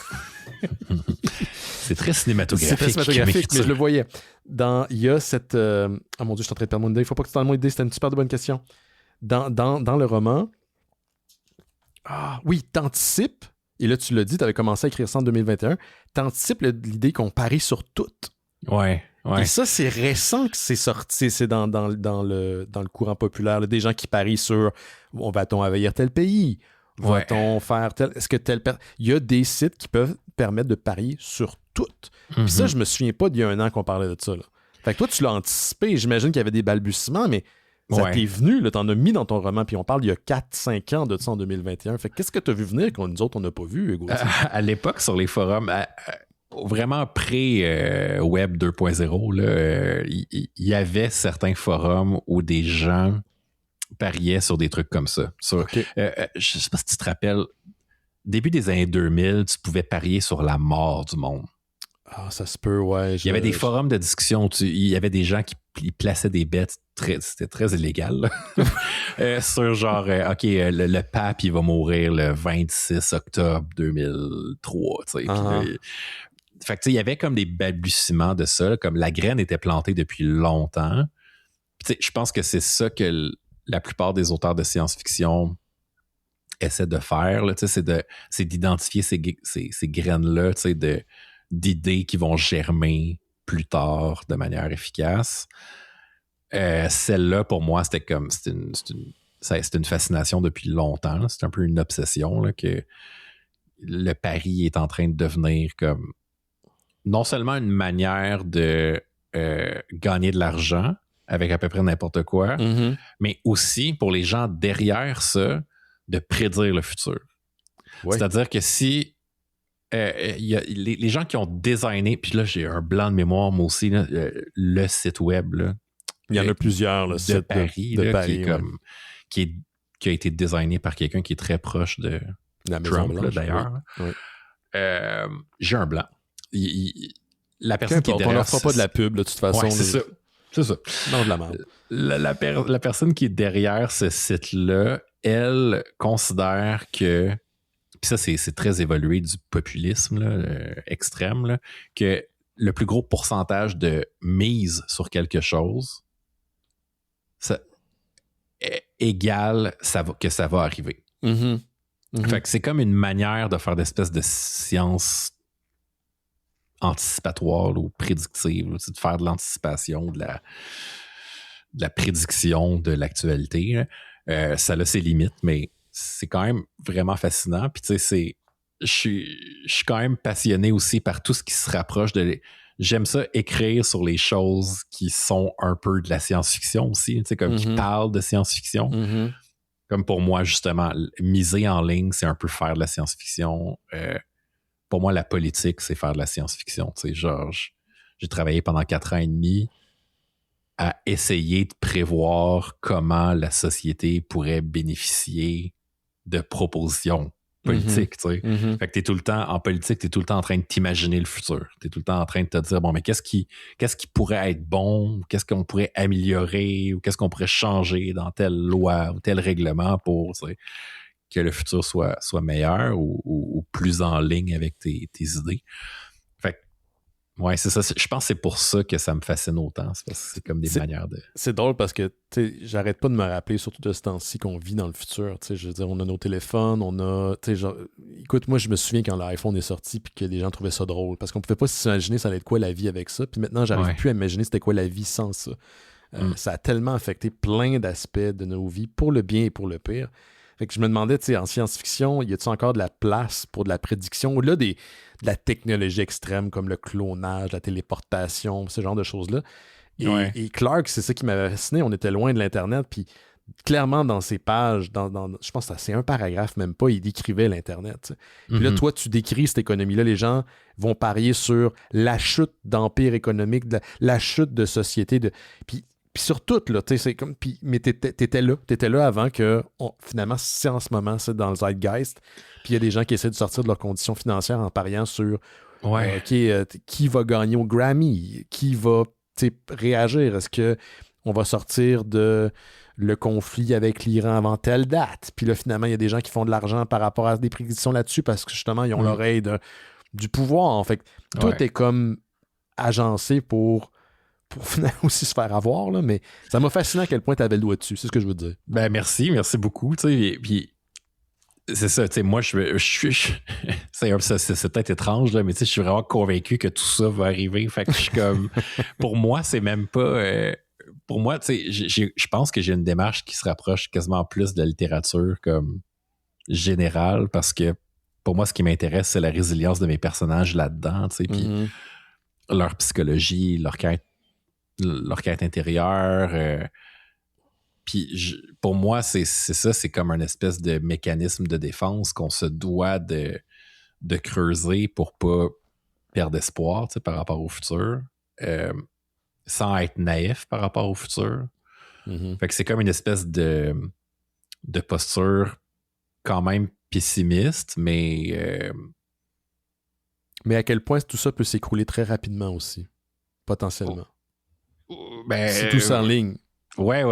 C'est très cinématographique. C'est très cinématographique, mais je le voyais. Il y a cette... Oh mon Dieu, je suis en train de perdre mon idée. Il ne faut pas que tu t'en mon idée. C'était une super bonne question. Dans le roman... oui, t'anticipes. Et là, tu l'as dit, tu avais commencé à écrire ça en 2021. T'anticipes l'idée qu'on parie sur tout. Ouais. Et ça, c'est récent que c'est sorti. C'est dans le courant populaire. Là, des gens qui parient sur va-t-on envahir tel pays? Va-t-on faire tel... Est-ce que il y a des sites qui peuvent permettre de parier sur tout. Puis ça, je me souviens pas d'il y a un an qu'on parlait de ça. Là. Fait que toi, tu l'as anticipé. J'imagine qu'il y avait des balbutiements, mais Ça t'est venu, là, t'en as mis dans ton roman, puis on parle il y a 4-5 ans de ça en 2021. Fait qu'est-ce que t'as vu venir que nous autres, on n'a pas vu, Hugo? À l'époque, sur les forums, vraiment pré-Web 2.0, il y avait certains forums où des gens pariaient sur des trucs comme ça. Okay. Je sais pas si tu te rappelles, début des années 2000, tu pouvais parier sur la mort du monde. Ah, ça se peut, ouais. Il y avait des forums de discussion, il y avait des gens qui plaçaient des bêtes, c'était très illégal, sur genre, OK, le pape, il va mourir le 26 octobre 2003, tu sais. Fait que, tu sais, il y avait comme des balbutiements de ça, comme la graine était plantée depuis longtemps. Tu sais, je pense que c'est ça que la plupart des auteurs de science-fiction essaient de faire, là, tu sais, c'est d'identifier ces graines-là, tu sais, d'idées qui vont germer plus tard de manière efficace. Celle-là, pour moi, c'était une fascination depuis longtemps. Là. C'est un peu une obsession là, que le pari est en train de devenir comme non seulement une manière de gagner de l'argent avec à peu près n'importe quoi, mais aussi pour les gens derrière ça, de prédire le futur. Ouais. C'est-à-dire que si y a les gens qui ont designé, puis là, j'ai un blanc de mémoire, moi aussi, là, le site web. Là, il y en a plusieurs, le site Paris, de là, Paris, qui a été designé par quelqu'un qui est très proche de la Trump, là, d'ailleurs. Oui. J'ai un blanc. La personne qui est derrière... On leur fera pas de la pub, là, de toute façon. Ouais, c'est ça. Non, de la merde. La personne qui est derrière ce site-là, elle considère que... Puis ça, c'est très évolué du populisme là, extrême, là, que le plus gros pourcentage de mise sur quelque chose, ça égale que ça va arriver. Fait que c'est comme une manière de faire d'espèces de science anticipatoire là, ou prédictive, là, de faire de l'anticipation, de la prédiction de l'actualité. Ça a ses limites, mais c'est quand même vraiment fascinant. Puis tu sais, je suis quand même passionné aussi par tout ce qui se rapproche de... J'aime ça écrire sur les choses qui sont un peu de la science-fiction aussi, tu sais, comme qui parlent de science-fiction. Comme pour moi, justement, miser en ligne, c'est un peu faire de la science-fiction. Pour moi, la politique, c'est faire de la science-fiction. Tu sais, genre, j'ai travaillé pendant 4 ans et demi à essayer de prévoir comment la société pourrait bénéficier de propositions politiques, tu sais. Fait que t'es tout le temps, en politique, t'es tout le temps en train de t'imaginer le futur. T'es tout le temps en train de te dire, bon, mais qu'est-ce qui pourrait être bon? Qu'est-ce qu'on pourrait améliorer? Ou qu'est-ce qu'on pourrait changer dans telle loi ou tel règlement pour, tu sais, que le futur soit meilleur ou plus en ligne avec tes idées. Fait que, ouais, c'est ça. Je pense que c'est pour ça que ça me fascine autant. C'est parce que c'est comme des manières de... C'est drôle parce que, tu sais, j'arrête pas de me rappeler, surtout de ce temps-ci, qu'on vit dans le futur. Tu sais, je veux dire, on a nos téléphones, on a... Tu sais, genre... Écoute, moi, je me souviens quand l'iPhone est sorti puis que les gens trouvaient ça drôle parce qu'on pouvait pas s'imaginer ça allait être quoi la vie avec ça. Puis maintenant, j'arrive plus à imaginer c'était quoi la vie sans ça. Ça a tellement affecté plein d'aspects de nos vies, pour le bien et pour le pire. Fait que je me demandais, tu sais, en science-fiction, y a-t-il encore de la place pour de la prédiction? Au-delà de la technologie extrême comme le clonage, la téléportation, ce genre de choses-là. Et Clarke, c'est ça qui m'avait fasciné. On était loin de l'Internet, puis clairement, dans ses pages, je pense que c'est un paragraphe, même pas, il décrivait l'Internet. Tu sais. Puis là, toi, tu décris cette économie-là. Les gens vont parier sur la chute d'empire économique, la chute de société. Puis sur tout, là, tu sais, c'est comme. Mais t'étais là avant que, finalement, c'est en ce moment, c'est dans le zeitgeist. Puis il y a des gens qui essaient de sortir de leurs conditions financières en pariant sur qui va gagner au Grammy, qui va réagir. Est-ce qu'on va sortir de le conflit avec l'Iran avant telle date? Puis là, finalement, il y a des gens qui font de l'argent par rapport à des prédictions là-dessus parce que justement, ils ont l'oreille du pouvoir. En fait, tout est comme agencé pour finalement aussi se faire avoir, là, mais ça m'a fasciné à quel point tu avais le doigt dessus, c'est ce que je veux dire. Ben merci beaucoup, tu sais, puis c'est ça, tu sais, moi je suis c'est peut-être étrange, là, mais tu sais, je suis vraiment convaincu que tout ça va arriver, fait que je suis comme, pour moi, c'est même pas, pour moi, tu sais, je pense que j'ai une démarche qui se rapproche quasiment plus de la littérature comme générale, parce que pour moi, ce qui m'intéresse, c'est la résilience de mes personnages là-dedans, tu sais, puis leur psychologie, leur quête intérieure, Puis pour moi, c'est ça, c'est comme un espèce de mécanisme de défense qu'on se doit de creuser pour pas perdre espoir, tu sais, par rapport au futur, sans être naïf par rapport au futur. Fait que c'est comme une espèce de posture quand même pessimiste, mais à quel point tout ça peut s'écrouler très rapidement aussi, potentiellement. Ben, si tout s'enligne. Ouais,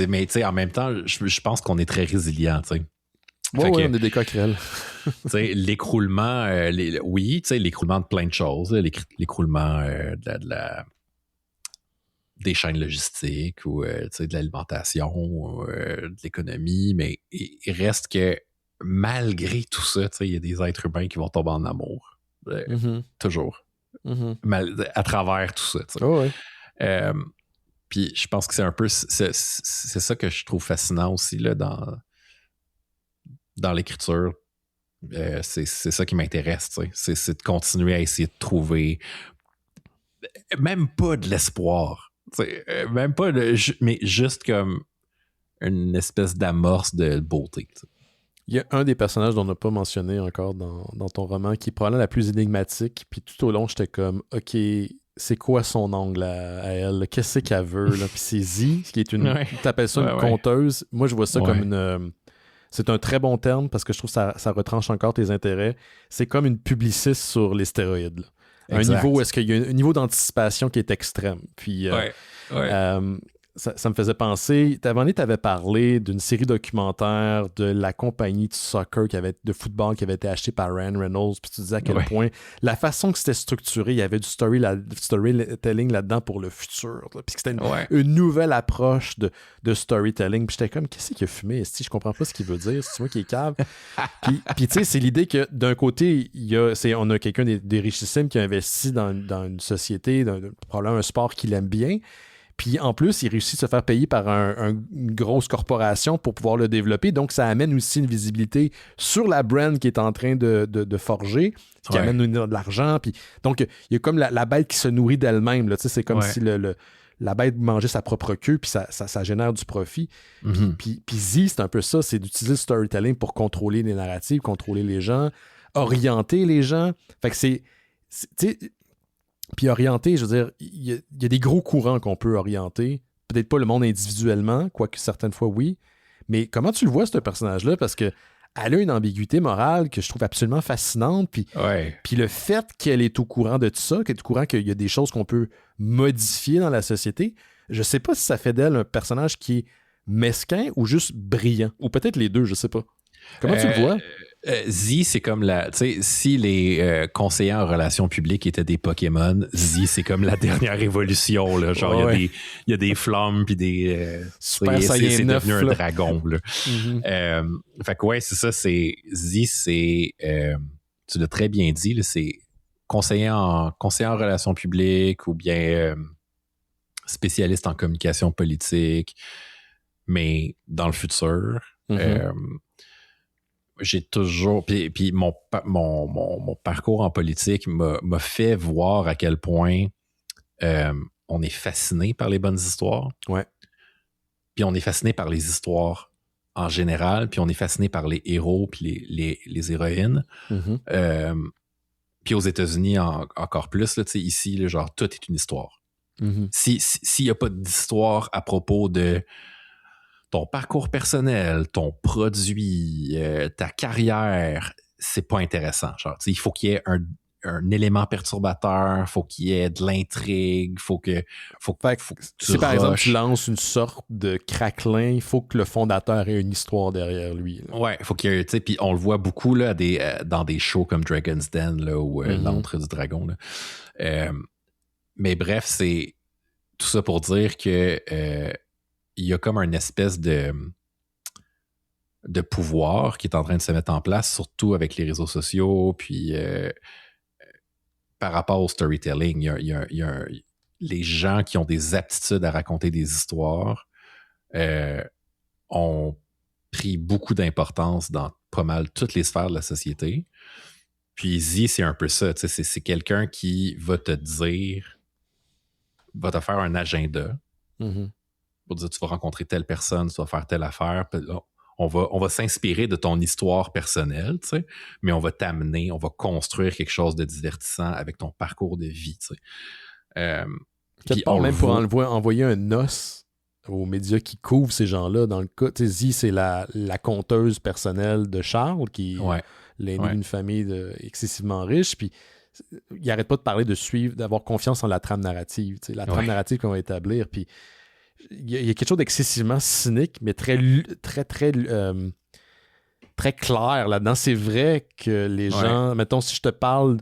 mais tu sais, en même temps, je pense qu'on est très résilient, tu sais. Ouais, on est des coquerelles. Tu sais, l'écroulement, oui, tu sais, l'écroulement de plein de choses, l'écroulement des chaînes logistiques ou tu sais, de l'alimentation, de l'économie, mais il reste que malgré tout ça, tu sais, il y a des êtres humains qui vont tomber en amour. Toujours. À travers tout ça, tu sais. Oh, ouais. Puis je pense que c'est un peu c'est ça que je trouve fascinant aussi là, dans l'écriture. C'est ça qui m'intéresse, tu sais. C'est de continuer à essayer de trouver même pas de l'espoir, tu sais, même pas mais juste comme une espèce d'amorce de beauté, tu sais. Il y a un des personnages dont on n'a pas mentionné encore dans ton roman qui est probablement la plus énigmatique, puis tout au long j'étais comme ok, c'est quoi son angle à elle? Qu'est-ce qu'elle veut? Là? Puis c'est Z, qui est une. T'appelles ça une conteuse. Moi, je vois ça comme une. C'est un très bon terme parce que je trouve que ça retranche encore tes intérêts. C'est comme une publiciste sur les stéroïdes. Un niveau où est-ce qu'il y a un niveau d'anticipation qui est extrême. Puis ça me faisait penser. Avant, tu avais parlé d'une série documentaire de la compagnie de soccer de football qui avait été achetée par Ryan Reynolds. Puis tu disais à quel point la façon que c'était structuré, il y avait du storytelling là-dedans pour le futur. Là. Puis que c'était une nouvelle approche de storytelling. Puis j'étais comme, qu'est-ce qu'il a fumé? Je comprends pas ce qu'il veut dire. C'est moi qui est cave. Puis tu sais, c'est l'idée que d'un côté, on a quelqu'un des richissimes qui a investi dans une société, probablement un sport qu'il aime bien. Puis en plus, il réussit à se faire payer par une grosse corporation pour pouvoir le développer. Donc, ça amène aussi une visibilité sur la brand qui est en train de forger, ce qui amène de l'argent. Puis, donc, il y a comme la bête qui se nourrit d'elle-même. Là. C'est comme si la bête mangeait sa propre queue, puis ça génère du profit. Puis Z, c'est un peu ça, c'est d'utiliser le storytelling pour contrôler les narratives, contrôler les gens, orienter les gens. Fait que c'est tu sais, puis orienter, je veux dire, il y a des gros courants qu'on peut orienter. Peut-être pas le monde individuellement, quoique certaines fois, oui. Mais comment tu le vois, ce personnage-là? Parce que elle a une ambiguïté morale que je trouve absolument fascinante. Puis le fait qu'elle est au courant de tout ça, qu'elle est au courant qu'il y a des choses qu'on peut modifier dans la société, je sais pas si ça fait d'elle un personnage qui est mesquin ou juste brillant. Ou peut-être les deux, je sais pas. Comment tu le vois? Z, c'est comme tu sais, si les conseillers en relations publiques étaient des Pokémon, Z, c'est comme la dernière évolution, là. Genre, il y a des flammes, puis des. Super c'est neuf, devenu là. un dragon, là. Fait que, c'est ça, c'est. Z, c'est. Tu l'as très bien dit, là, c'est conseiller en relations publiques ou bien spécialiste en communication politique, mais dans le futur. J'ai toujours... Puis mon parcours en politique m'a fait voir à quel point on est fasciné par les bonnes histoires. Ouais. Puis on est fasciné par les histoires en général, puis on est fasciné par les héros puis les héroïnes. Puis aux États-Unis, encore plus, là, ici, là, genre, tout est une histoire. S'il n'y a pas d'histoire à propos de ton parcours personnel, ton produit, ta carrière, c'est pas intéressant. Genre, il faut qu'il y ait un élément perturbateur, faut qu'il y ait de l'intrigue, faut que si par exemple tu lances une sorte de craquelin, il faut que le fondateur ait une histoire derrière lui. Là. Ouais, faut qu'il y ait, tu sais, puis on le voit beaucoup là dans des shows comme Dragon's Den là, ou l'Antre du Dragon. Là. Mais bref, c'est tout ça pour dire que il y a comme une espèce de pouvoir qui est en train de se mettre en place, surtout avec les réseaux sociaux, puis par rapport au storytelling, il y a les gens qui ont des aptitudes à raconter des histoires ont pris beaucoup d'importance dans pas mal toutes les sphères de la société. Puis Z, c'est un peu ça, tu sais, c'est quelqu'un qui va te dire, va te faire un agenda. pour dire tu vas rencontrer telle personne, tu vas faire telle affaire. Puis là, on va s'inspirer de ton histoire personnelle, tu sais, mais on va t'amener, on va construire quelque chose de divertissant avec ton parcours de vie, tu sais. Quelque part, même pour envoyer un os aux médias qui couvrent ces gens-là. Dans le cas, tu sais, Zee, c'est la conteuse personnelle de Charles, qui est l'aîné d'une famille excessivement riche, puis il n'arrête pas de parler de suivre, d'avoir confiance en la trame narrative, tu sais, la trame narrative qu'on va établir, puis il y a quelque chose d'excessivement cynique, mais très clair là-dedans. C'est vrai que les gens, mettons, si je te parle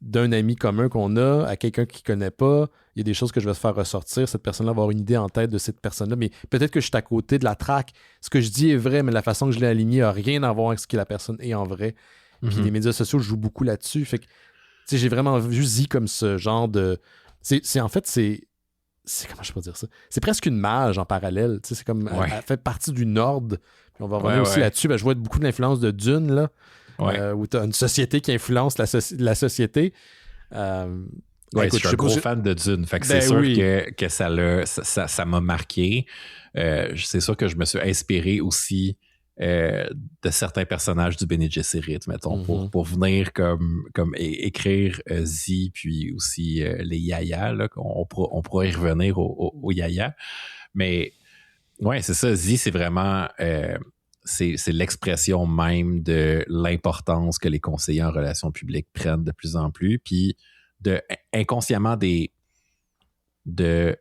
d'un ami commun qu'on a à quelqu'un qui ne connaît pas, il y a des choses que je vais te faire ressortir. Cette personne-là va avoir une idée en tête de cette personne-là, mais peut-être que je suis à côté de la traque. Ce que je dis est vrai, mais la façon que je l'ai aligné n'a rien à voir avec ce que la personne est en vrai. Puis les médias sociaux jouent beaucoup là-dessus. Fait que, tu sais, j'ai vraiment vu Zee comme ce genre de... En fait, c'est comment je peux dire ça? C'est presque une mage en parallèle. Tu sais, c'est comme... Elle fait partie du Nord. Puis on va revenir aussi là-dessus. Ben, je vois beaucoup de l'influence de Dune, là. Où tu as une société qui influence la société. Écoute, je suis un gros fan de Dune. Fait que c'est sûr que ça m'a marqué. C'est sûr que je me suis inspiré aussi de certains personnages du Bene Gesserit, mettons, pour venir comme écrire Zee, puis aussi les Yaya. Là, on pourra y revenir aux Yaya. Mais ouais, c'est ça. Zee, c'est vraiment... c'est l'expression même de l'importance que les conseillers en relations publiques prennent de plus en plus, puis inconsciemment de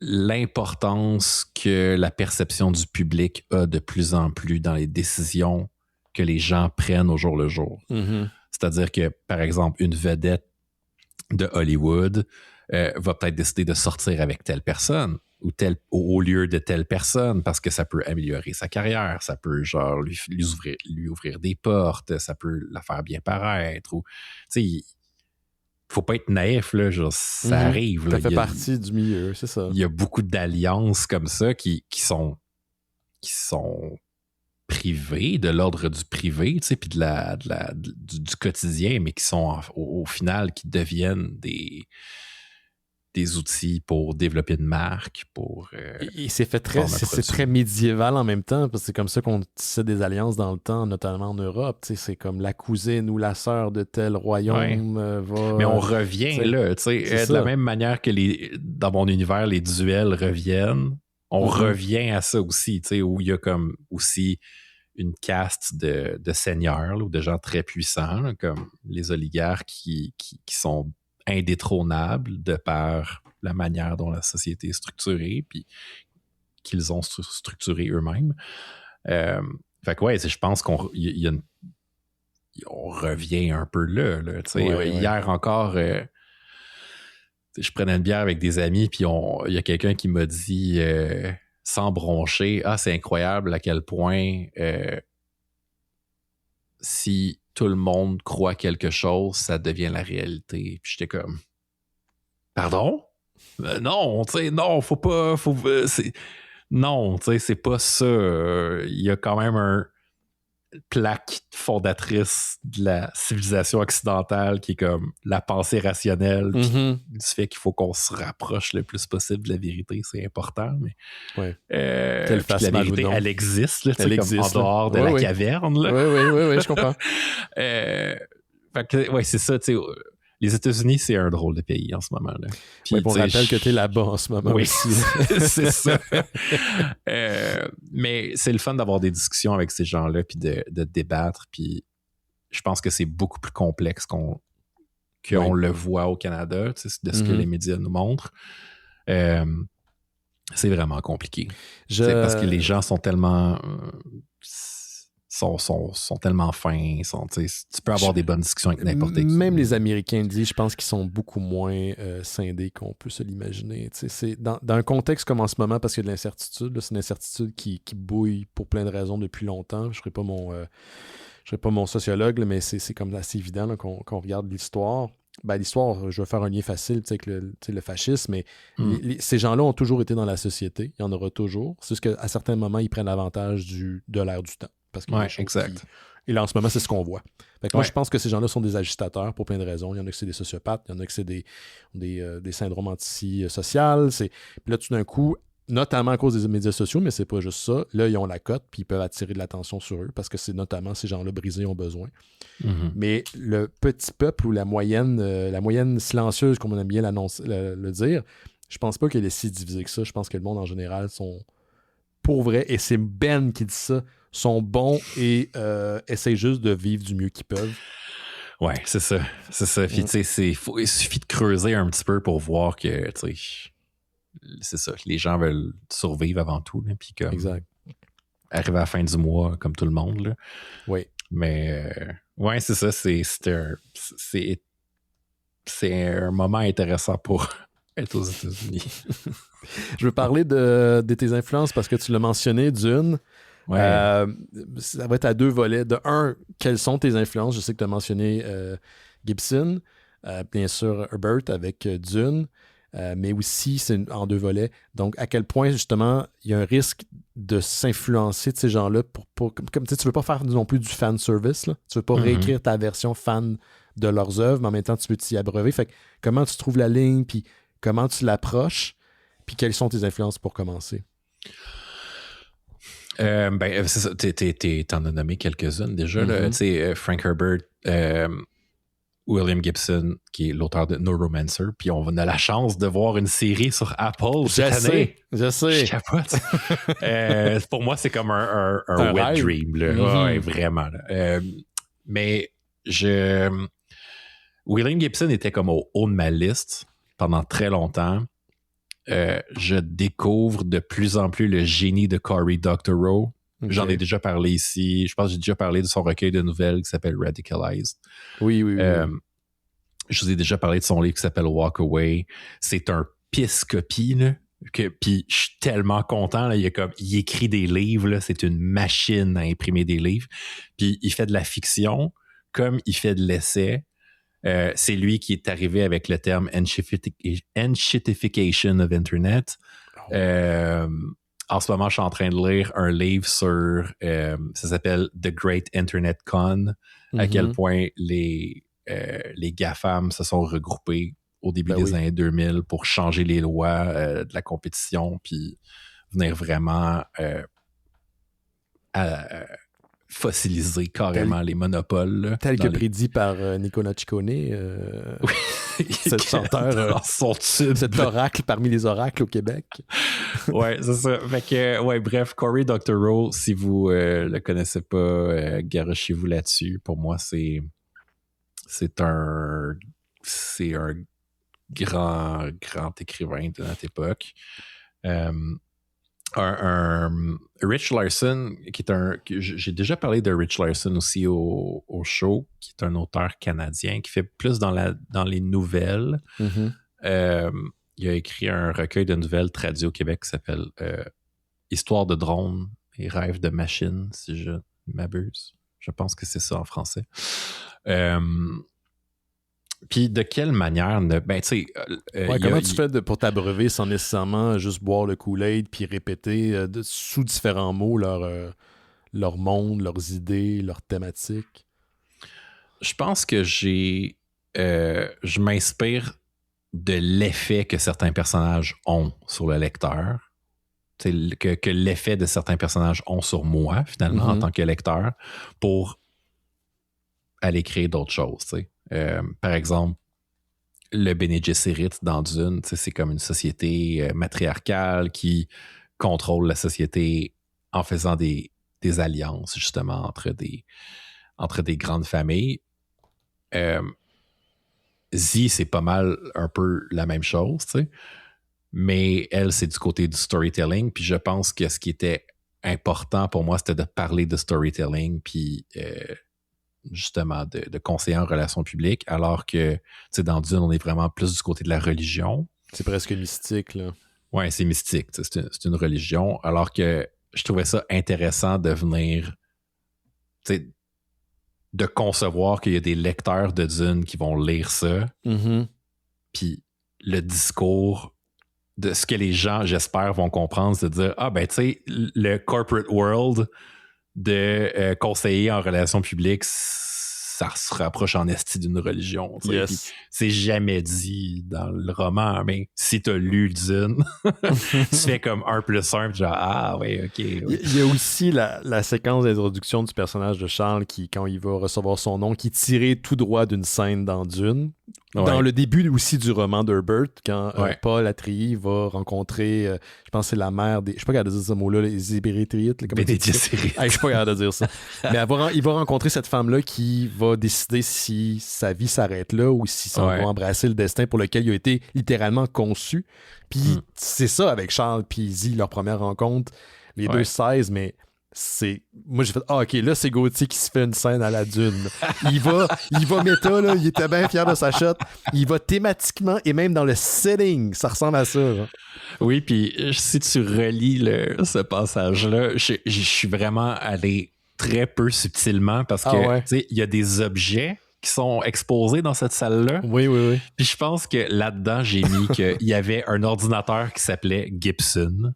l'importance que la perception du public a de plus en plus dans les décisions que les gens prennent au jour le jour. C'est-à-dire que, par exemple, une vedette de Hollywood va peut-être décider de sortir avec telle personne ou au lieu de telle personne parce que ça peut améliorer sa carrière, ça peut genre lui ouvrir des portes, ça peut la faire bien paraître. Ou, tu sais, faut pas être naïf, là, genre, ça arrive. Ça fait partie du milieu, c'est ça. Il y a beaucoup d'alliances comme ça qui sont privées, de l'ordre du privé, tu sais, puis du quotidien, mais qui sont au final qui deviennent des outils pour développer une marque, pour... Et c'est très médiéval en même temps, parce que c'est comme ça qu'on tissait des alliances dans le temps, notamment en Europe. Tu sais, c'est comme la cousine ou la sœur de tel royaume va... Mais on revient là, tu sais, de la même manière que dans mon univers, les duels reviennent, on revient à ça aussi, tu sais, où il y a comme aussi une caste de seigneurs là, ou de gens très puissants, là, comme les oligarques qui sont indétrônables de par la manière dont la société est structurée puis qu'ils ont structuré eux-mêmes. Fait que je pense qu'on revient un peu là hier encore je prenais une bière avec des amis puis il y a quelqu'un qui m'a dit sans broncher, c'est incroyable à quel point si tout le monde croit quelque chose, ça devient la réalité. Puis j'étais comme, pardon? Non, tu sais, non, faut pas... non, tu sais, c'est pas ça. Il y a quand même une plaque fondatrice de la civilisation occidentale qui est comme la pensée rationnelle du fait qu'il faut qu'on se rapproche le plus possible de la vérité. C'est important, mais la vérité, elle existe, là, elle existe comme en dehors de la caverne. Là. Oui, je comprends. Fait que, c'est ça, tu sais... Les États-Unis, c'est un drôle de pays en ce moment. Là. Puis, on rappelle que tu es là-bas en ce moment aussi. C'est ça. Mais c'est le fun d'avoir des discussions avec ces gens-là puis de débattre. Puis je pense que c'est beaucoup plus complexe qu'on le voit au Canada, de ce que les médias nous montrent. C'est vraiment compliqué. Parce que les gens sont tellement... sont tellement fins, tu peux avoir des bonnes discussions avec n'importe qui. Même les Américains disent, je pense qu'ils sont beaucoup moins scindés qu'on peut se l'imaginer. C'est dans un contexte comme en ce moment, parce qu'il y a de l'incertitude, là, c'est une incertitude qui bouille pour plein de raisons depuis longtemps. Je ne serai pas mon sociologue, là, mais c'est comme assez évident là, qu'on regarde l'histoire. Ben, l'histoire, je vais faire un lien facile avec le fascisme, mais ces gens-là ont toujours été dans la société. Il y en aura toujours. C'est juste qu'à certains moments, ils prennent l'avantage de l'air du temps. Parce qu'il y a des choses qui Et là, en ce moment, c'est ce qu'on voit. Fait que moi, Ouais. je pense que ces gens-là sont des agitateurs pour plein de raisons. Il y en a que c'est des sociopathes, il y en a que c'est des syndromes antisociaux. Puis là, tout d'un coup, notamment à cause des médias sociaux, mais c'est pas juste ça, là, ils ont la cote, puis ils peuvent attirer de l'attention sur eux, parce que c'est notamment ces gens-là brisés ont besoin. Mhm. Mais le petit peuple ou la moyenne silencieuse, comme on aime bien le dire, je pense pas qu'elle est si divisée que ça. Je pense que le monde en général sont pour vrai, et c'est Ben qui dit ça, sont bons et essayent juste de vivre du mieux qu'ils peuvent. Ouais, c'est ça. C'est ça. Puis, tu sais, il suffit de creuser un petit peu pour voir que, tu sais, c'est ça. Les gens veulent survivre avant tout. Là, puis comme Exact. arriver à la fin du mois, comme tout le monde. Là. Oui. Mais, ouais, c'est ça. C'est un moment intéressant pour être aux États-Unis. Je veux parler de tes influences parce que tu l'as mentionné, Dune. Ouais. Ça va être à 2 volets. De un, quelles sont tes influences? Je sais que tu as mentionné Gibson, bien sûr Herbert avec Dune, mais aussi c'est en 2 volets. Donc, à quel point, justement, il y a un risque de s'influencer de ces gens-là comme tu veux pas faire non plus du fan service, là. Tu veux pas réécrire ta version fan de leurs œuvres, mais en même temps, tu veux t'y abreuver. Fait que, comment tu trouves la ligne, puis comment tu l'approches, puis quelles sont tes influences pour commencer? Ben, c'est ça. T'en as nommé quelques-unes déjà. Tu sais, Frank Herbert, William Gibson, qui est l'auteur de Neuromancer, puis on a la chance de voir une série sur Apple cette année. Je sais. Je capote. Pour moi, c'est comme un wet rêve. dream. Là. Ouais, vraiment. Là. Mais William Gibson était comme au haut de ma liste pendant très longtemps. Je découvre de plus en plus le génie de Cory Doctorow. Okay. J'en ai déjà parlé ici. Je pense que j'ai déjà parlé de son recueil de nouvelles qui s'appelle Radicalized. Oui. Je vous ai déjà parlé de son livre qui s'appelle Walk Away. C'est un pisse-copie, là. Puis je suis tellement content. Là, il écrit des livres. Là, c'est une machine à imprimer des livres. Puis il fait de la fiction comme il fait de l'essai. C'est lui qui est arrivé avec le terme enshittification of Internet. En ce moment, je suis en train de lire un livre sur, ça s'appelle The Great Internet Con, à quel point les GAFAM se sont regroupés au début des années 2000 pour changer les lois de la compétition, puis venir vraiment fossiliser carrément les monopoles. Tel que prédit par Nicolas Ciccone, cet chanteur, cet oracle parmi les oracles au Québec. Ouais, c'est ça. Fait que, ouais, bref, Cory Doctorow, si vous le connaissez pas, garochez-vous là-dessus. Pour moi, c'est un grand écrivain de notre époque. Rich Larson, j'ai déjà parlé de Rich Larson aussi au show, qui est un auteur canadien qui fait plus dans les nouvelles. Il a écrit un recueil de nouvelles traduit au Québec qui s'appelle Histoire de drone et rêve de machine, si je ne m'abuse. Je pense que c'est ça en français. Puis de quelle manière comment tu fais pour t'abreuver sans nécessairement juste boire le Kool-Aid puis répéter sous différents mots leur monde, leurs idées, leurs thématiques? Je pense que je m'inspire de l'effet que certains personnages ont sur le lecteur, que l'effet de certains personnages ont sur moi finalement en tant que lecteur pour aller créer d'autres choses, tu sais. Par exemple, le Bene Gesserit dans Dune, c'est comme une société matriarcale qui contrôle la société en faisant des alliances, justement, entre des grandes familles. Zee, c'est pas mal un peu la même chose, tu sais. Mais elle, c'est du côté du storytelling. Puis je pense que ce qui était important pour moi, c'était de parler de storytelling, puis justement de conseiller en relations publiques, alors que dans Dune, on est vraiment plus du côté de la religion. C'est presque mystique, là. Ouais, c'est mystique. C'est une religion, alors que je trouvais ça intéressant de venir de concevoir qu'il y a des lecteurs de Dune qui vont lire ça, puis le discours de ce que les gens, j'espère, vont comprendre, c'est de dire, le corporate world de conseiller en relations publiques, ça se rapproche en esti d'une religion. Yes. C'est jamais dit dans le roman, mais si t'as lu Dune, tu fais comme 1+1, genre, ah ouais, ok. Ouais. Il y a aussi la séquence d'introduction du personnage de Charles qui, quand il va recevoir son nom, qui est tiré tout droit d'une scène dans Dune. Ouais. Dans le début aussi du roman d'Herbert, quand Ouais. Paul Atreides va rencontrer, je pense que c'est la mère des... Je suis pas capable de dire ce mot-là, les Hébérétrites. Bene Gesserit. Je suis pas capable de dire ça. Mais il va rencontrer cette femme-là qui va décider si sa vie s'arrête là ou si ça va embrasser le destin pour lequel il a été littéralement conçu. Puis c'est ça avec Charles puis Izzy, leur première rencontre. Les deux 16, mais c'est... Moi, j'ai fait, OK, là, c'est Gauthier qui se fait une scène à la Dune. Il va méta, là, il était bien fier de sa shot. Il va thématiquement et même dans le setting, ça ressemble à ça. Là. Oui, puis si tu relis ce passage-là, je suis vraiment allé très peu subtilement parce que, tu sais, il y a des objets qui sont exposés dans cette salle-là. Oui. Puis je pense que là-dedans, j'ai mis qu'il y avait un ordinateur qui s'appelait Gibson.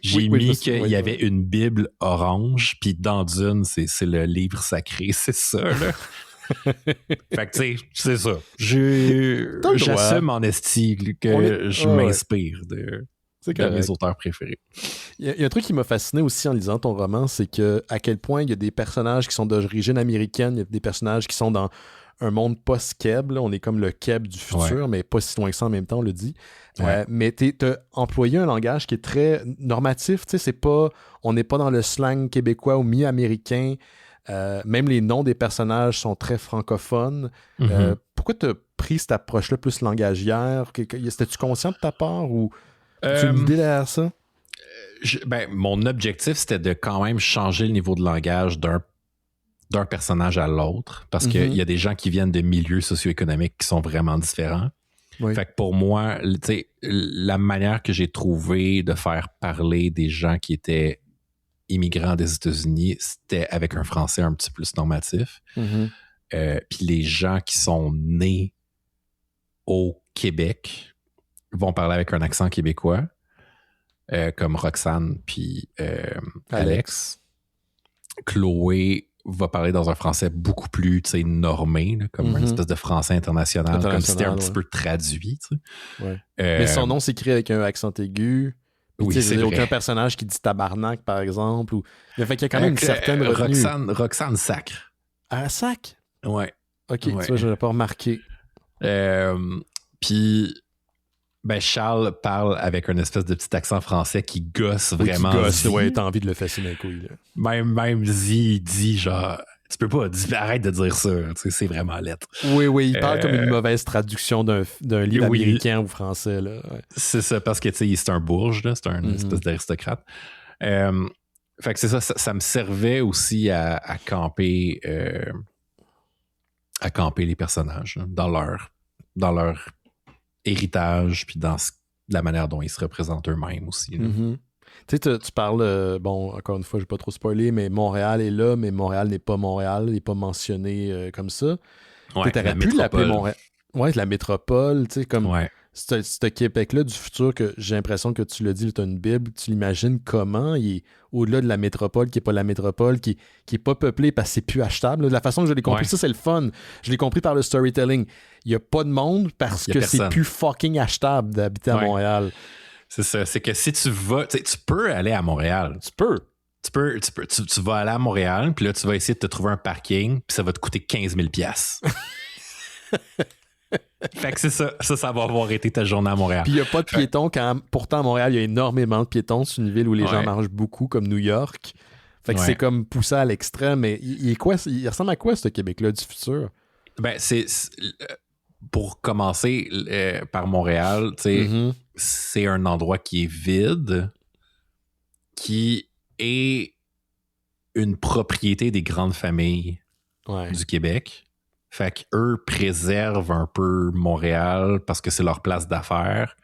J'ai mis qu'il y avait une Bible orange, puis dans Dune, c'est le livre sacré, c'est ça, là. Fait que, tu sais, c'est ça. J'assume en esti que je m'inspire de mes auteurs préférés. Il y a un truc qui m'a fasciné aussi en lisant ton roman, c'est que à quel point il y a des personnages qui sont d'origine américaine, il y a des personnages qui sont dans un monde post-Keb, on est comme le Keb du futur, mais pas si loin que ça en même temps, on le dit. Mais t'as employé un langage qui est très normatif, tu sais, on n'est pas dans le slang québécois ou mi-américain, même les noms des personnages sont très francophones. Pourquoi t'as pris cette approche-là plus langagière? C'était-tu conscient de ta part ou tu as une idée derrière ça? Mon objectif, c'était de quand même changer le niveau de langage d'un personnage à l'autre, parce qu'il y a des gens qui viennent de milieux socio-économiques qui sont vraiment différents. Oui. Fait que pour moi, la manière que j'ai trouvé de faire parler des gens qui étaient immigrants des États-Unis, c'était avec un français un petit peu plus normatif. Puis les gens qui sont nés au Québec vont parler avec un accent québécois, comme Roxane puis Alex. Chloé va parler dans un français beaucoup plus normé, là, comme une espèce de français international, comme si c'était un petit peu traduit. Mais son nom s'écrit avec un accent aigu. Oui, il n'y a aucun personnage qui dit tabarnak, par exemple. Il y a quand même une certaine retenue. Roxane Sacre. Ah, Sac? Ouais. OK, tu vois, je ne l'ai pas remarqué. Puis... Charles parle avec un espèce de petit accent français qui gosse vraiment. T'as envie de le fasciner les couilles. Là. Même il dit genre, tu peux pas, arrête de dire ça, c'est vraiment lettre. Oui, il parle comme une mauvaise traduction d'un livre américain ou français. Là. Ouais. C'est ça, parce que c'est un bourge, là, c'est un espèce d'aristocrate. Fait que c'est ça me servait aussi à camper les personnages là, dans leur héritage, puis dans la manière dont ils se représentent eux-mêmes aussi. Tu sais, tu parles, encore une fois, je ne vais pas trop spoiler, mais Montréal est là, mais Montréal n'est pas Montréal, il n'est pas mentionné comme ça. Ouais, tu aurais pu l'appeler Montréal. Ouais, la métropole, tu sais, comme ce Québec-là du futur que j'ai l'impression que tu l'as dit, tu as une Bible, tu l'imagines comment il est au-delà de la métropole, qui n'est pas la métropole, qui est pas peuplée parce que c'est plus achetable. De la façon que je l'ai compris, ça, c'est le fun. Je l'ai compris par le storytelling. Il n'y a pas de monde parce que c'est plus fucking achetable d'habiter à Montréal. C'est ça. C'est que si tu vas... Tu peux aller à Montréal. Tu vas aller à Montréal, puis là, tu vas essayer de te trouver un parking, puis ça va te coûter 15 000 $. Fait que c'est ça. Ça va avoir été ta journée à Montréal. Puis il n'y a pas de piétons quand... Pourtant, à Montréal, il y a énormément de piétons. C'est une ville où les gens marchent beaucoup, comme New York. Fait que c'est comme poussé à l'extrême. Mais il ressemble à quoi, ce Québec-là du futur? C'est pour commencer par Montréal, c'est un endroit qui est vide, qui est une propriété des grandes familles du Québec. Fait qu'eux préservent un peu Montréal parce que c'est leur place d'affaires,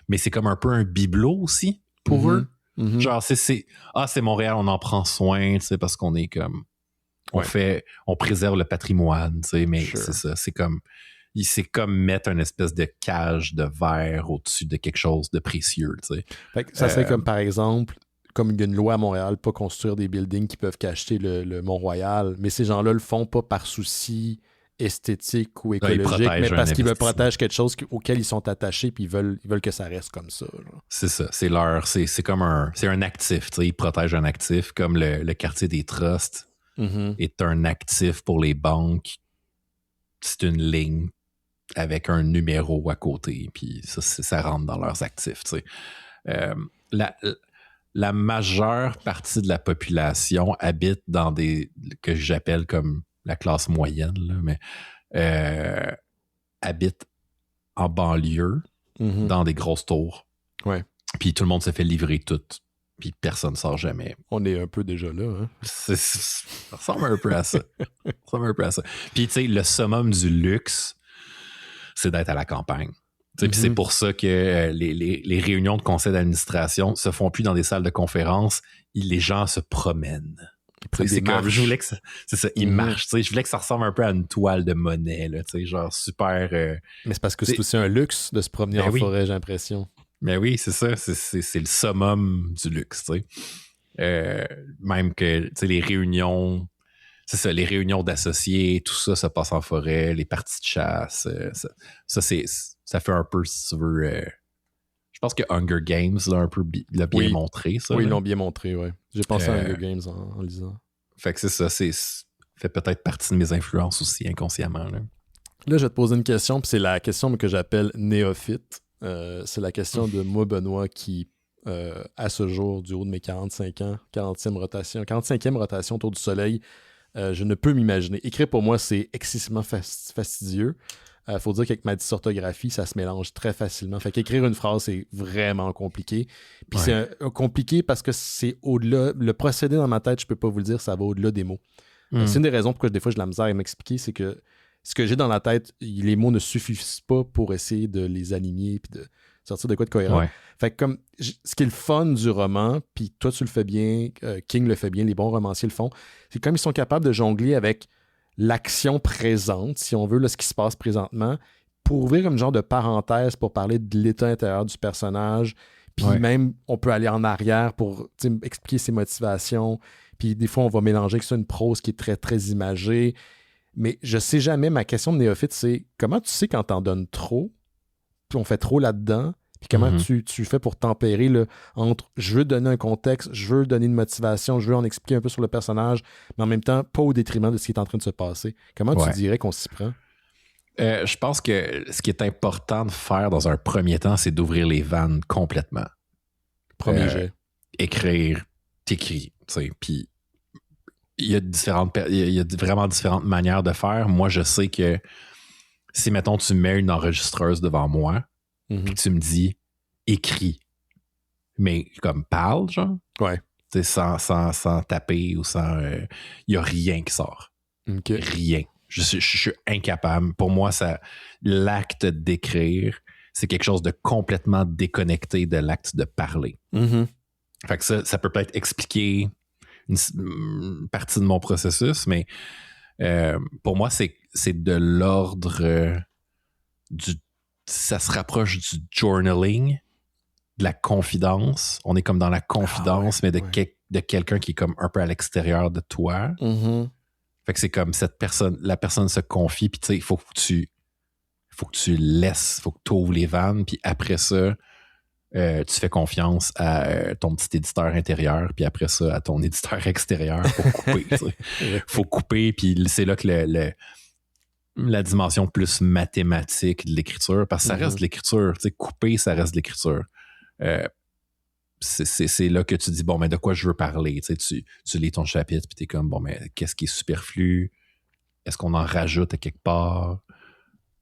mais c'est comme un peu un bibelot aussi pour eux. Genre, c'est Montréal, on en prend soin, parce qu'on est comme... On préserve le patrimoine, mais c'est ça, c'est comme mettre une espèce de cage de verre au-dessus de quelque chose de précieux, Fait que ça serait comme, par exemple, comme il y a une loi à Montréal, pas construire des buildings qui peuvent cacher le Mont-Royal. Mais ces gens-là le font pas par souci esthétique ou écologique, mais parce qu'ils veulent protéger quelque chose auquel ils sont attachés puis ils veulent que ça reste comme ça. Genre. C'est ça. C'est comme un actif. Ils protègent un actif, comme le quartier des trusts est un actif pour les banques. C'est une ligne avec un numéro à côté, puis ça rentre dans leurs actifs. La majeure partie de la population habite dans des que j'appelle comme la classe moyenne, là, mais habite en banlieue, dans des grosses tours. Ouais. Puis tout le monde se fait livrer tout. Puis personne ne sort jamais. On est un peu déjà là. Hein? Ça ressemble un peu à ça. Puis tu sais, le summum du luxe, c'est d'être à la campagne. Puis c'est pour ça que les réunions de conseil d'administration se font plus dans des salles de conférence. Les gens se promènent. C'est comme, je voulais que ça, c'est ça, ils marchent. Je voulais que ça ressemble un peu à une toile de Monet, là, genre super. Mais c'est parce que c'est aussi un luxe de se promener en forêt, j'ai l'impression. Mais oui, c'est ça. C'est le summum du luxe. Même que les réunions. C'est ça, les réunions d'associés, tout ça, ça passe en forêt, les parties de chasse. Ça fait un peu, si tu veux. Je pense que Hunger Games l'a bien montré, ça. Oui, là. ils l'ont bien montré, oui. J'ai pensé à Hunger Games en lisant. Fait que c'est ça, fait peut-être partie de mes influences aussi, inconsciemment. Là, je vais te poser une question, puis c'est la question que j'appelle néophyte. C'est la question de moi, Benoît, qui, à ce jour, du haut de mes 45 ans, 45e rotation autour du soleil, je ne peux m'imaginer. Écrire, pour moi, c'est excessivement fastidieux. Faut dire qu'avec ma dysorthographie, ça se mélange très facilement. Fait qu'écrire une phrase, c'est vraiment compliqué. Puis c'est compliqué parce que c'est au-delà. Le procédé dans ma tête, je peux pas vous le dire, ça va au-delà des mots. C'est une des raisons pourquoi des fois j'ai de la misère à m'expliquer, c'est que ce que j'ai dans la tête, les mots ne suffisent pas pour essayer de les aligner puis de sortir de quoi de cohérent. Ouais. Fait que comme ce qui est le fun du roman, puis toi tu le fais bien, King le fait bien, les bons romanciers le font, c'est comme ils sont capables de jongler avec l'action présente, si on veut, là, ce qui se passe présentement, pour ouvrir une genre de parenthèse pour parler de l'état intérieur du personnage. Puis même, on peut aller en arrière pour expliquer ses motivations. Puis des fois, on va mélanger avec ça une prose qui est très, très imagée. Mais je sais jamais, ma question de néophyte, c'est comment tu sais quand t'en donnes trop, puis on fait trop là-dedans, puis comment tu fais pour tempérer là, entre je veux donner un contexte, je veux donner une motivation, je veux en expliquer un peu sur le personnage, mais en même temps, pas au détriment de ce qui est en train de se passer. Comment tu dirais qu'on s'y prend? Je pense que ce qui est important de faire dans un premier temps, c'est d'ouvrir les vannes complètement. Premier jet. Écrire, t'écris, tu sais, puis il y a vraiment différentes manières de faire. Moi, je sais que si, mettons, tu mets une enregistreuse devant moi, puis tu me dis écris, mais comme parle, genre, sans taper ou sans. Il n'y a rien qui sort. Okay. Rien. Je suis incapable. Pour moi, l'acte d'écrire, c'est quelque chose de complètement déconnecté de l'acte de parler. Fait que ça peut peut-être expliquer une partie de mon processus, mais pour moi, c'est de l'ordre ça se rapproche du journaling, de la confidence. On est comme dans la confidence, mais de quelqu'un qui est comme un peu à l'extérieur de toi. Fait que c'est comme la personne se confie, puis tu sais, il faut que tu laisses, il faut que tu ouvres les vannes, puis après ça, tu fais confiance à ton petit éditeur intérieur, puis après ça, à ton éditeur extérieur pour couper. Faut couper, puis c'est là que la dimension plus mathématique de l'écriture, parce que ça reste de l'écriture. Tu sais, couper, ça reste de l'écriture. C'est là que tu dis, bon, mais de quoi je veux parler? Tu sais, tu lis ton chapitre, puis t'es comme, bon, mais qu'est-ce qui est superflu? Est-ce qu'on en rajoute à quelque part?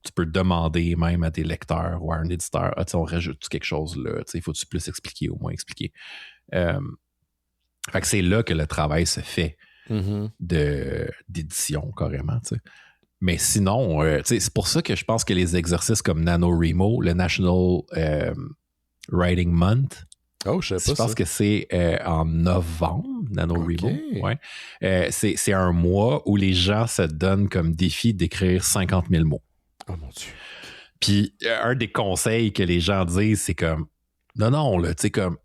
Tu peux demander même à des lecteurs ou à un éditeur, tu sais, on rajoute quelque chose là? Tu sais, faut-tu plus expliquer, au moins expliquer? Fait que c'est là que le travail se fait d'édition, carrément, tu sais. Mais sinon, c'est pour ça que je pense que les exercices comme NaNoWriMo, le National Writing Month, je pense que c'est en novembre, NaNoWriMo. Ouais. C'est un mois où les gens se donnent comme défi d'écrire 50 000 mots. Oh mon Dieu. Puis un des conseils que les gens disent, c'est comme non, là, tu sais, comme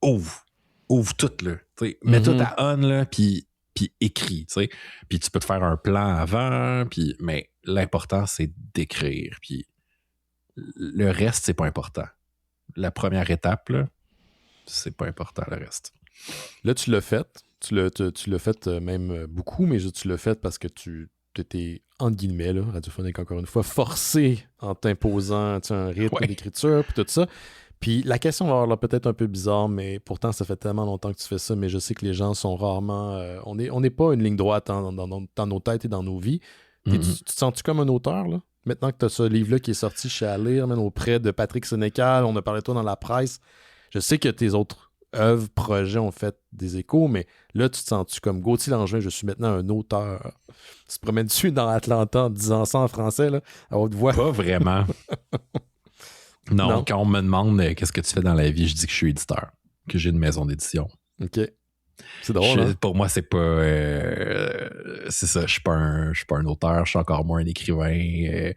ouvre ouvre tout, là. Mets tout à on, là, puis écris, tu sais. Puis tu peux te faire un plan avant, mais l'important, c'est d'écrire. Puis le reste, c'est pas important. La première étape, là, c'est pas important, le reste. Là, tu l'as fait. Tu l'as fait même beaucoup, mais tu l'as fait parce que tu t'étais, entre guillemets, là, radiophonique encore une fois, forcé en t'imposant un rythme d'écriture, puis tout ça. Puis la question va avoir l'air peut-être un peu bizarre, mais pourtant, ça fait tellement longtemps que tu fais ça, mais je sais que les gens sont rarement... on n'est pas une ligne droite dans nos têtes et dans nos vies. Tu te sens-tu comme un auteur, là? Maintenant que tu as ce livre-là qui est sorti chez À lire, même auprès de Patrick Sénécal, on a parlé de toi dans la presse. Je sais que tes autres œuvres, projets ont fait des échos, mais là, tu te sens-tu comme Gauthier Langevin, je suis maintenant un auteur. Tu te promènes-tu dans Atlanta en disant ça en français, là, à haute voix? Pas vraiment. Non, quand on me demande qu'est-ce que tu fais dans la vie, je dis que je suis éditeur, que j'ai une maison d'édition. OK. C'est drôle, hein? Pour moi, c'est pas... c'est ça, je suis pas un auteur, je suis encore moins un écrivain,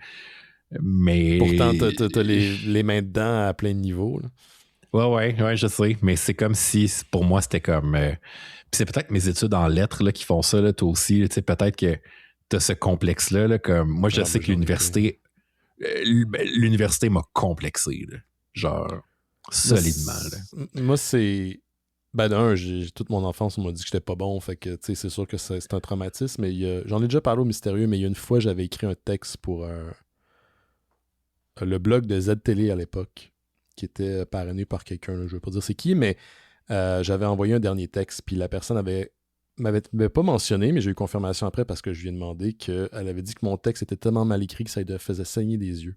mais... Pourtant, t'as les mains dedans à plein de niveaux, là. Ouais, je sais, mais c'est comme si, pour moi, c'était comme... puis c'est peut-être mes études en lettres là, qui font ça, là, toi aussi, tu sais, peut-être que t'as ce complexe-là, là, comme... Moi, je sais que l'université m'a complexé, là, genre solidement. Là. Moi, c'est... Ben d'un, toute mon enfance, on m'a dit que j'étais pas bon, fait que c'est sûr que c'est un traumatisme, mais j'en ai déjà parlé au Mystérieux, mais il y a une fois, j'avais écrit un texte pour le blog de Z-Télé à l'époque, qui était parrainé par quelqu'un, là, je veux pas dire c'est qui, mais j'avais envoyé un dernier texte, puis la personne m'avait pas mentionné, mais j'ai eu confirmation après parce que je lui ai demandé qu'elle avait dit que mon texte était tellement mal écrit que ça lui faisait saigner des yeux.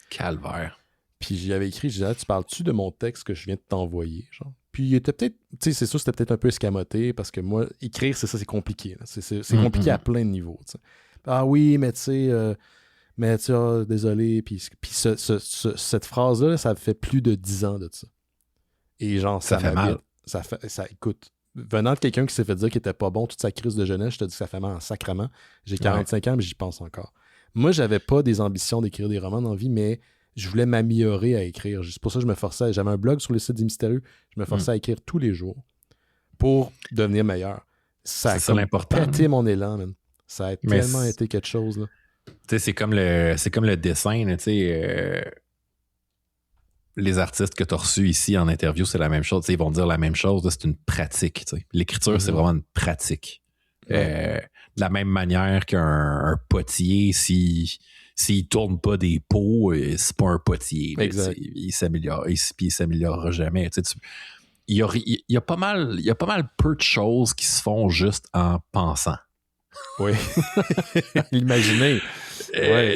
Calvaire. Puis j'y avais écrit, je disais, tu parles-tu de mon texte que je viens de t'envoyer, genre? Puis il était peut-être, tu sais, c'est sûr, c'était peut-être un peu escamoté parce que moi, écrire, c'est compliqué. Là. C'est compliqué à plein de niveaux. T'sais. Ah oui, mais tu sais, désolé. Puis cette phrase-là, là, ça fait plus de 10 ans de ça. Et genre, ça fait mal. Écoute, venant de quelqu'un qui s'est fait dire qu'il était pas bon toute sa crise de jeunesse, je te dis que ça fait mal en sacrement. J'ai 45 ans, mais j'y pense encore. Moi, j'avais pas des ambitions d'écrire des romans dans la vie, mais je voulais m'améliorer à écrire. C'est pour ça que je me forçais. J'avais un blog sur le site du Mystérieux. Je me forçais à écrire tous les jours pour devenir meilleur. Ça a pété mon élan, man. Ça a tellement été quelque chose. Là. C'est comme le dessin. Là, les artistes que tu as reçus ici en interview, c'est la même chose. Ils vont dire la même chose. Là, c'est une pratique. L'écriture, c'est vraiment une pratique. De la même manière qu'un potier, s'il tourne pas des pots, c'est pas un potier. Exact. Il s'améliorera jamais. Il y a pas mal peu de choses qui se font juste en pensant. Oui. L'imaginer.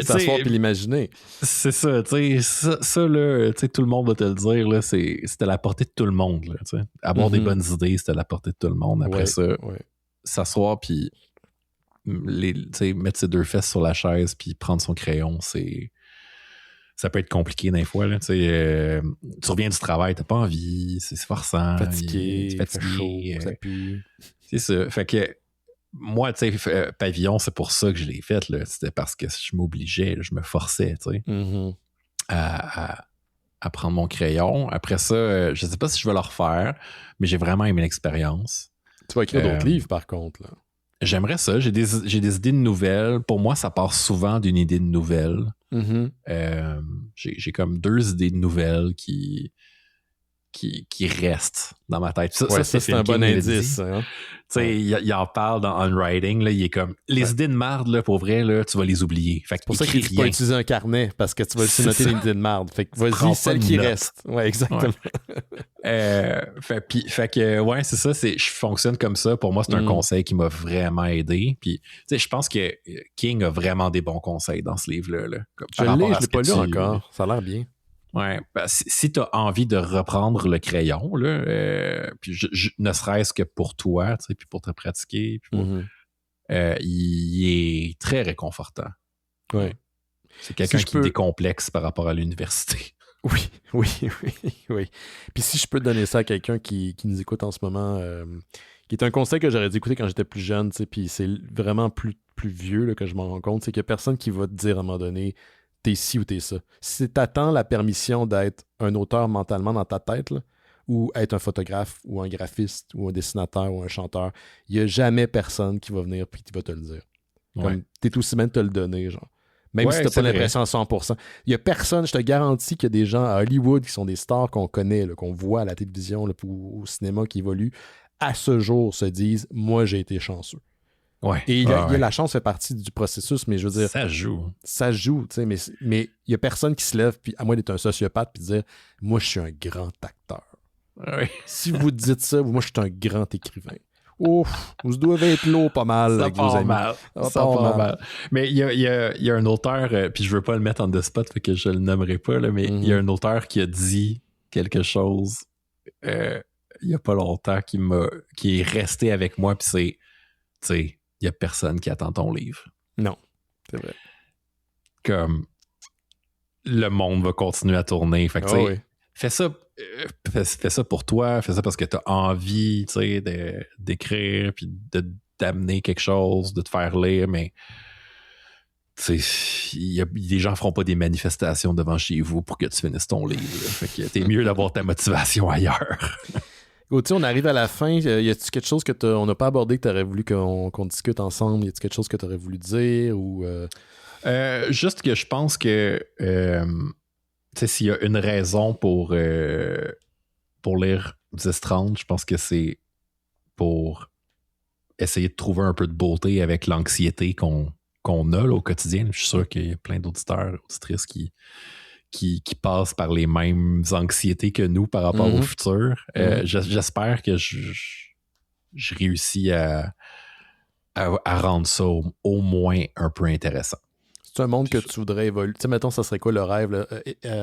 S'asseoir puis l'imaginer. C'est ça, tu sais, ça là, tout le monde va te le dire, là, c'était à la portée de tout le monde. Là, avoir des bonnes idées, c'était à la portée de tout le monde. Après s'asseoir puis mettre ses deux fesses sur la chaise puis prendre son crayon, ça peut être compliqué des fois. Là, tu reviens du travail, t'as pas envie, c'est forçant. Fatigué, chaud, ça pue. C'est ça. Fait que moi, tu sais, Pavillon, c'est pour ça que je l'ai fait. Là. C'était parce que je m'obligeais, là, je me forçais, tu sais, à prendre mon crayon. Après ça, je sais pas si je vais le refaire, mais j'ai vraiment aimé l'expérience. Tu vas écrire d'autres livres, par contre, là. J'aimerais ça. J'ai des idées de nouvelles. Pour moi, ça part souvent d'une idée de nouvelle. J'ai comme 2 idées de nouvelles qui restent dans ma tête. Ça, c'est un bon indice. Hein? Il en parle dans On-Writing. Là, il est comme, les idées de marde, là, pour vrai, là, tu vas les oublier. Fait c'est pour ça qu'il ne faut pas utiliser un carnet, parce que tu vas aussi noter les idées de marde. Fait que vas-y, celles qui restent. Ouais, exactement. Fait que, ouais, c'est ça. Je fonctionne comme ça. Pour moi, c'est un conseil qui m'a vraiment aidé. Puis, je pense que King a vraiment des bons conseils dans ce livre-là. Là, je l'ai pas lu encore. Ça a l'air bien. Ouais, ben, si tu as envie de reprendre le crayon, là, puis ne serait-ce que pour toi, puis pour te pratiquer, puis il est très réconfortant. Ouais. C'est quelqu'un qui décomplexe par rapport à l'université. Oui. Puis si je peux te donner ça à quelqu'un qui nous écoute en ce moment, qui est un conseil que j'aurais dû écouter quand j'étais plus jeune, puis c'est vraiment plus vieux là, que je m'en rends compte, c'est qu'il n'y a personne qui va te dire à un moment donné t'es ci ou t'es ça. Si t'attends la permission d'être un auteur mentalement dans ta tête, là, ou être un photographe ou un graphiste ou un dessinateur ou un chanteur, il n'y a jamais personne qui va venir et qui va te le dire. Comme t'es aussi bien de te le donner, genre. Même si t'as pas l'impression à 100%. Il n'y a personne, je te garantis qu'il y a des gens à Hollywood qui sont des stars qu'on connaît, là, qu'on voit à la télévision là, ou au cinéma qui évoluent, à ce jour se disent « Moi, j'ai été chanceux ». Ouais. Et la chance fait partie du processus, mais je veux dire... Ça joue. Ça joue, tu sais, mais il n'y a personne qui se lève, puis à moins d'être un sociopathe, puis dire « Moi, je suis un grand acteur. » Si vous dites ça, moi, je suis un grand écrivain. Ouf, vous devez être lourd pas mal ça avec vos amis. Ça part mal. Mais il y a un auteur, puis je veux pas le mettre en the spot, fait que je le nommerai pas, là, mais il y a un auteur qui a dit quelque chose il y a pas longtemps qui est resté avec moi, puis c'est, tu sais, il y a personne qui attend ton livre. Non, c'est vrai. Comme le monde va continuer à tourner. Fait que, tu sais, fais ça pour toi, fais ça parce que tu as envie, tu sais, d'écrire, puis d'amener quelque chose, de te faire lire, mais tu sais, les gens feront pas des manifestations devant chez vous pour que tu finisses ton livre. Fait que t'es mieux d'avoir ta motivation ailleurs. Gauthier, on arrive à la fin. Y a-t-il quelque chose qu'on n'a pas abordé que tu aurais voulu qu'on discute ensemble? Y a-t-il quelque chose que tu aurais voulu dire? Ou juste que je pense que tu sais, s'il y a une raison pour lire 10-30, je pense que c'est pour essayer de trouver un peu de beauté avec l'anxiété qu'on a là, au quotidien. Je suis sûr qu'il y a plein d'auditeurs, auditrices qui passent par les mêmes anxiétés que nous par rapport au futur. J'espère que je réussis à rendre ça au moins un peu intéressant. C'est un monde que tu voudrais évoluer. Tu sais, mettons, ça serait quoi le rêve? Là?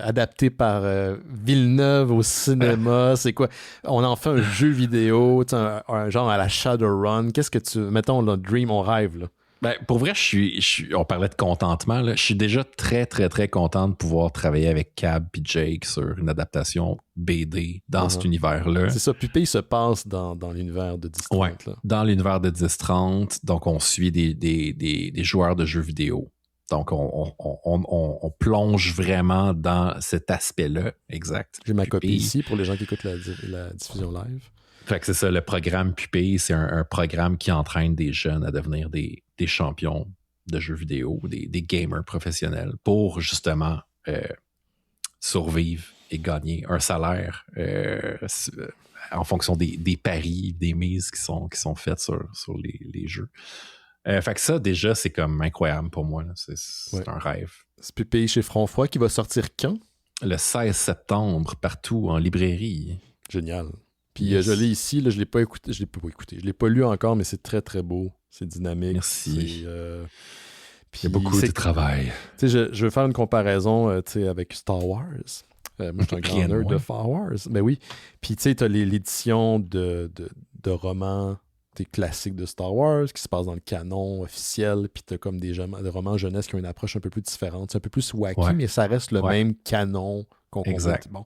Adapté par Villeneuve au cinéma, c'est quoi? On en fait un jeu vidéo, un genre à la Shadowrun. Qu'est-ce que tu... Mettons, le dream, on rêve, là. Ben, pour vrai, on parlait de contentement. Là. Je suis déjà très, très, très content de pouvoir travailler avec Cab et Jake sur une adaptation BD dans cet univers-là. C'est ça, Pupille se passe dans l'univers de 10-30. Ouais, dans l'univers de 10-30. Donc, on suit des joueurs de jeux vidéo. Donc, on plonge vraiment dans cet aspect-là. Exact. J'ai ma copie ici pour les gens qui écoutent la diffusion live. Fait que c'est ça, le programme Pupille, c'est un programme qui entraîne des jeunes à devenir des champions de jeux vidéo, des gamers professionnels pour justement survivre et gagner un salaire en fonction des paris, des mises qui sont faites sur les jeux. Fait que ça, déjà, c'est comme incroyable pour moi. Là. C'est un rêve. C'est Pupille chez Front Froid qui va sortir quand? Le 16 septembre, partout en librairie. Génial. Puis je l'ai ici, là, je l'ai pas écouté, je l'ai pas lu encore, mais c'est très très beau, c'est dynamique. Merci. Puis il y a beaucoup de travail. Je veux faire une comparaison avec Star Wars. Moi, je suis un grand nerd de Star Wars. Ben oui. Puis tu sais, tu as l'édition de romans classiques de Star Wars qui se passe dans le canon officiel, puis tu as comme des romans jeunesse qui ont une approche un peu plus différente. C'est un peu plus wacky, mais ça reste le même canon qu'on comprend. Bon.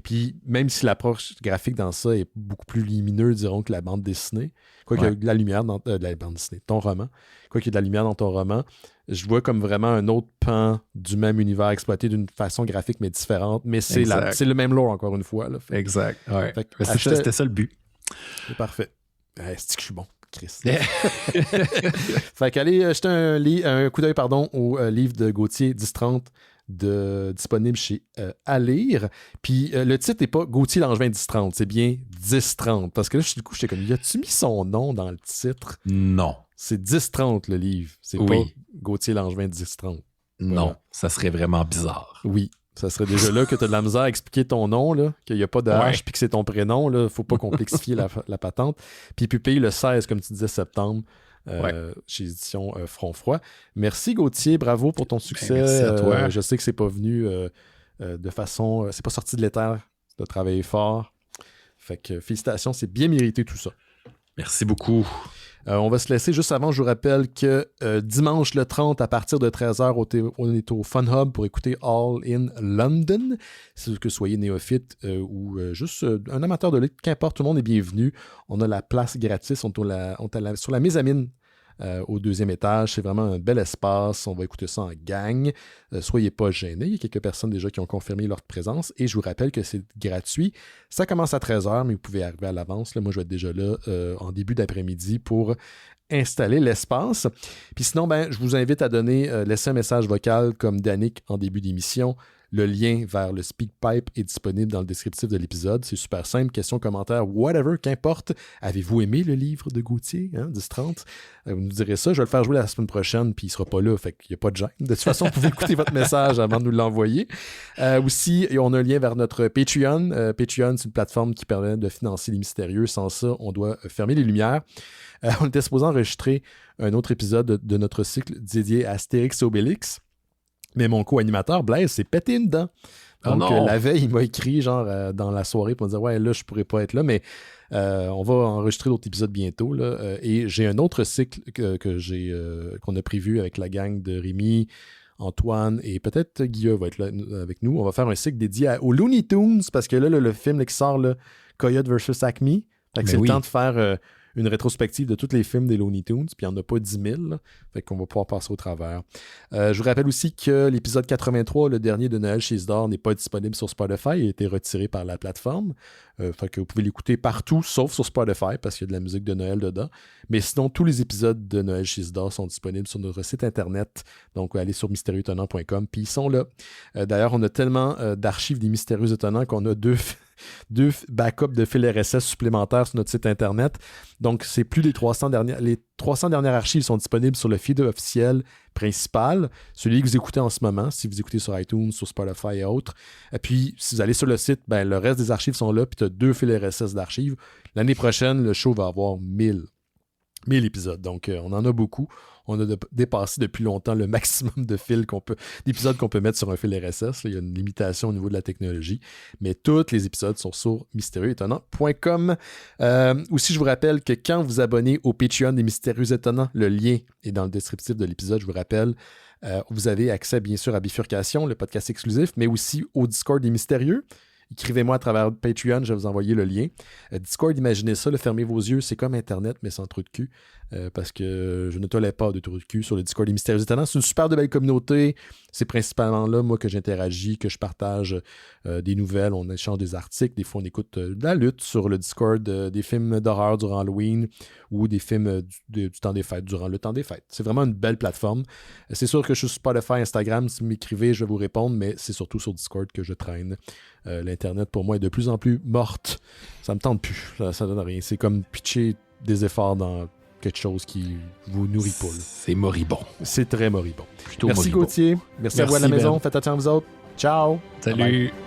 Puis même si l'approche graphique dans ça est beaucoup plus lumineuse, dirons, que la bande dessinée, quoi qu'il y ait de la lumière dans la bande dessinée, ton roman, quoi qu'il y ait de la lumière dans ton roman, je vois comme vraiment un autre pan du même univers exploité d'une façon graphique mais différente, mais c'est le même lore encore une fois. Là. Exact. Ouais. C'était ça le but. C'est parfait. C'est que je suis bon, Chris. Fait qu'allez jeter un coup d'œil au livre de Gauthier 10-30 disponible chez À lire. Puis le titre n'est pas Gauthier Langevin 10-30, c'est bien 10-30. Parce que là, du coup, j'étais comme, y a-tu mis son nom dans le titre? Non. C'est 10-30 le livre. C'est pas Gauthier Langevin 10-30. Non, voilà. Ça serait vraiment bizarre. Oui. Ça serait déjà là que tu as de la misère à expliquer ton nom, là, qu'il n'y a pas de H puis que c'est ton prénom. Il ne faut pas complexifier la patente. Puis Pupille le 16, comme tu disais, septembre, chez Édition Front Froid. Merci Gauthier, bravo pour ton succès. Merci à toi. Je sais que c'est pas venu de façon... c'est pas sorti de l'éther. Tu as travaillé fort. Fait que félicitations, c'est bien mérité tout ça. Merci beaucoup. On va se laisser juste avant. Je vous rappelle que dimanche le 30, à partir de 13h, on est au Fun Hub pour écouter All in London. Si que soyez néophyte ou juste un amateur de livres, qu'importe, tout le monde est bienvenu. On a la place gratis. On est sur la mezzanine au 2e étage. C'est vraiment un bel espace. On va écouter ça en gang. Soyez pas gênés. Il y a quelques personnes déjà qui ont confirmé leur présence. Et je vous rappelle que c'est gratuit. Ça commence à 13h, mais vous pouvez arriver à l'avance. Là, moi, je vais être déjà là en début d'après-midi pour installer l'espace. Puis sinon, je vous invite à laisser un message vocal comme Danick en début d'émission. Le lien vers le SpeakPipe est disponible dans le descriptif de l'épisode. C'est super simple. Question, commentaire, whatever, qu'importe. Avez-vous aimé le livre de Gauthier, 10-30? Vous nous direz ça. Je vais le faire jouer la semaine prochaine, puis il ne sera pas là. Fait qu'il n'y a pas de gêne. De toute façon, vous pouvez écouter votre message avant de nous l'envoyer. Aussi, on a un lien vers notre Patreon. Patreon, c'est une plateforme qui permet de financer les mystérieux. Sans ça, on doit fermer les lumières. On était supposé enregistrer un autre épisode de notre cycle dédié à Astérix et Obélix. Mais mon co-animateur, Blaise, s'est pété une dent. Donc, la veille, il m'a écrit, dans la soirée, pour me dire « Ouais, là, je pourrais pas être là, mais on va enregistrer d'autres épisodes bientôt. » Et j'ai un autre cycle qu'on a prévu avec la gang de Rémi, Antoine et peut-être Guillaume va être là avec nous. On va faire un cycle dédié aux Looney Tunes, parce que là, le film qui sort, là, Coyote vs. Acme, c'est le temps de faire une rétrospective de tous les films des Looney Tunes, puis il n'y en a pas 10 000, là, fait qu'on va pouvoir passer au travers. Je vous rappelle aussi que l'épisode 83, le dernier de Noël chez Isidore, n'est pas disponible sur Spotify, il a été retiré par la plateforme, fait que vous pouvez l'écouter partout, sauf sur Spotify, parce qu'il y a de la musique de Noël dedans. Mais sinon, tous les épisodes de Noël chez Isidore sont disponibles sur notre site internet, donc allez sur mystérieuxétonnants.com, puis ils sont là. D'ailleurs, on a tellement d'archives des Mystérieux Étonnants qu'on a deux backups de fil RSS supplémentaires sur notre site internet. Donc, c'est plus les 300 dernières. Les 300 dernières archives sont disponibles sur le feed officiel principal, celui que vous écoutez en ce moment, si vous écoutez sur iTunes, sur Spotify et autres. Et puis, si vous allez sur le site, le reste des archives sont là, puis tu as 2 fils RSS d'archives. L'année prochaine, le show va avoir 1000 épisodes. Donc, on en a beaucoup. On a dépassé depuis longtemps le maximum d'épisodes qu'on peut mettre sur un fil RSS. Là, il y a une limitation au niveau de la technologie. Mais tous les épisodes sont sur mystérieuxétonnants.com. Aussi, je vous rappelle que quand vous abonnez au Patreon des Mystérieux Étonnants, le lien est dans le descriptif de l'épisode, je vous rappelle. Vous avez accès, bien sûr, à Bifurcation, le podcast exclusif, mais aussi au Discord des Mystérieux. Écrivez-moi à travers Patreon, je vais vous envoyer le lien. Discord, imaginez ça, fermez vos yeux, c'est comme Internet, mais sans trou de cul, parce que je ne tolère pas de trou de cul sur le Discord des Mystérieux Étonnants. C'est une super de belle communauté. C'est principalement là, moi, que j'interagis, que je partage des nouvelles, on échange des articles. Des fois, on écoute de la lutte sur le Discord, des films d'horreur durant Halloween ou des films du temps des fêtes, durant le temps des fêtes. C'est vraiment une belle plateforme. C'est sûr que je suis sur Spotify, Instagram. Si vous m'écrivez, je vais vous répondre, mais c'est surtout sur Discord que je traîne. L'Internet, pour moi, est de plus en plus morte. Ça me tente plus. Ça donne rien. C'est comme pitcher des efforts dans quelque chose qui vous nourrit pas. Là. C'est moribond. C'est très moribond. Plutôt Merci moribond. Gauthier. Merci à vous à la maison. Faites attention à vous autres. Ciao. Salut. Bye bye.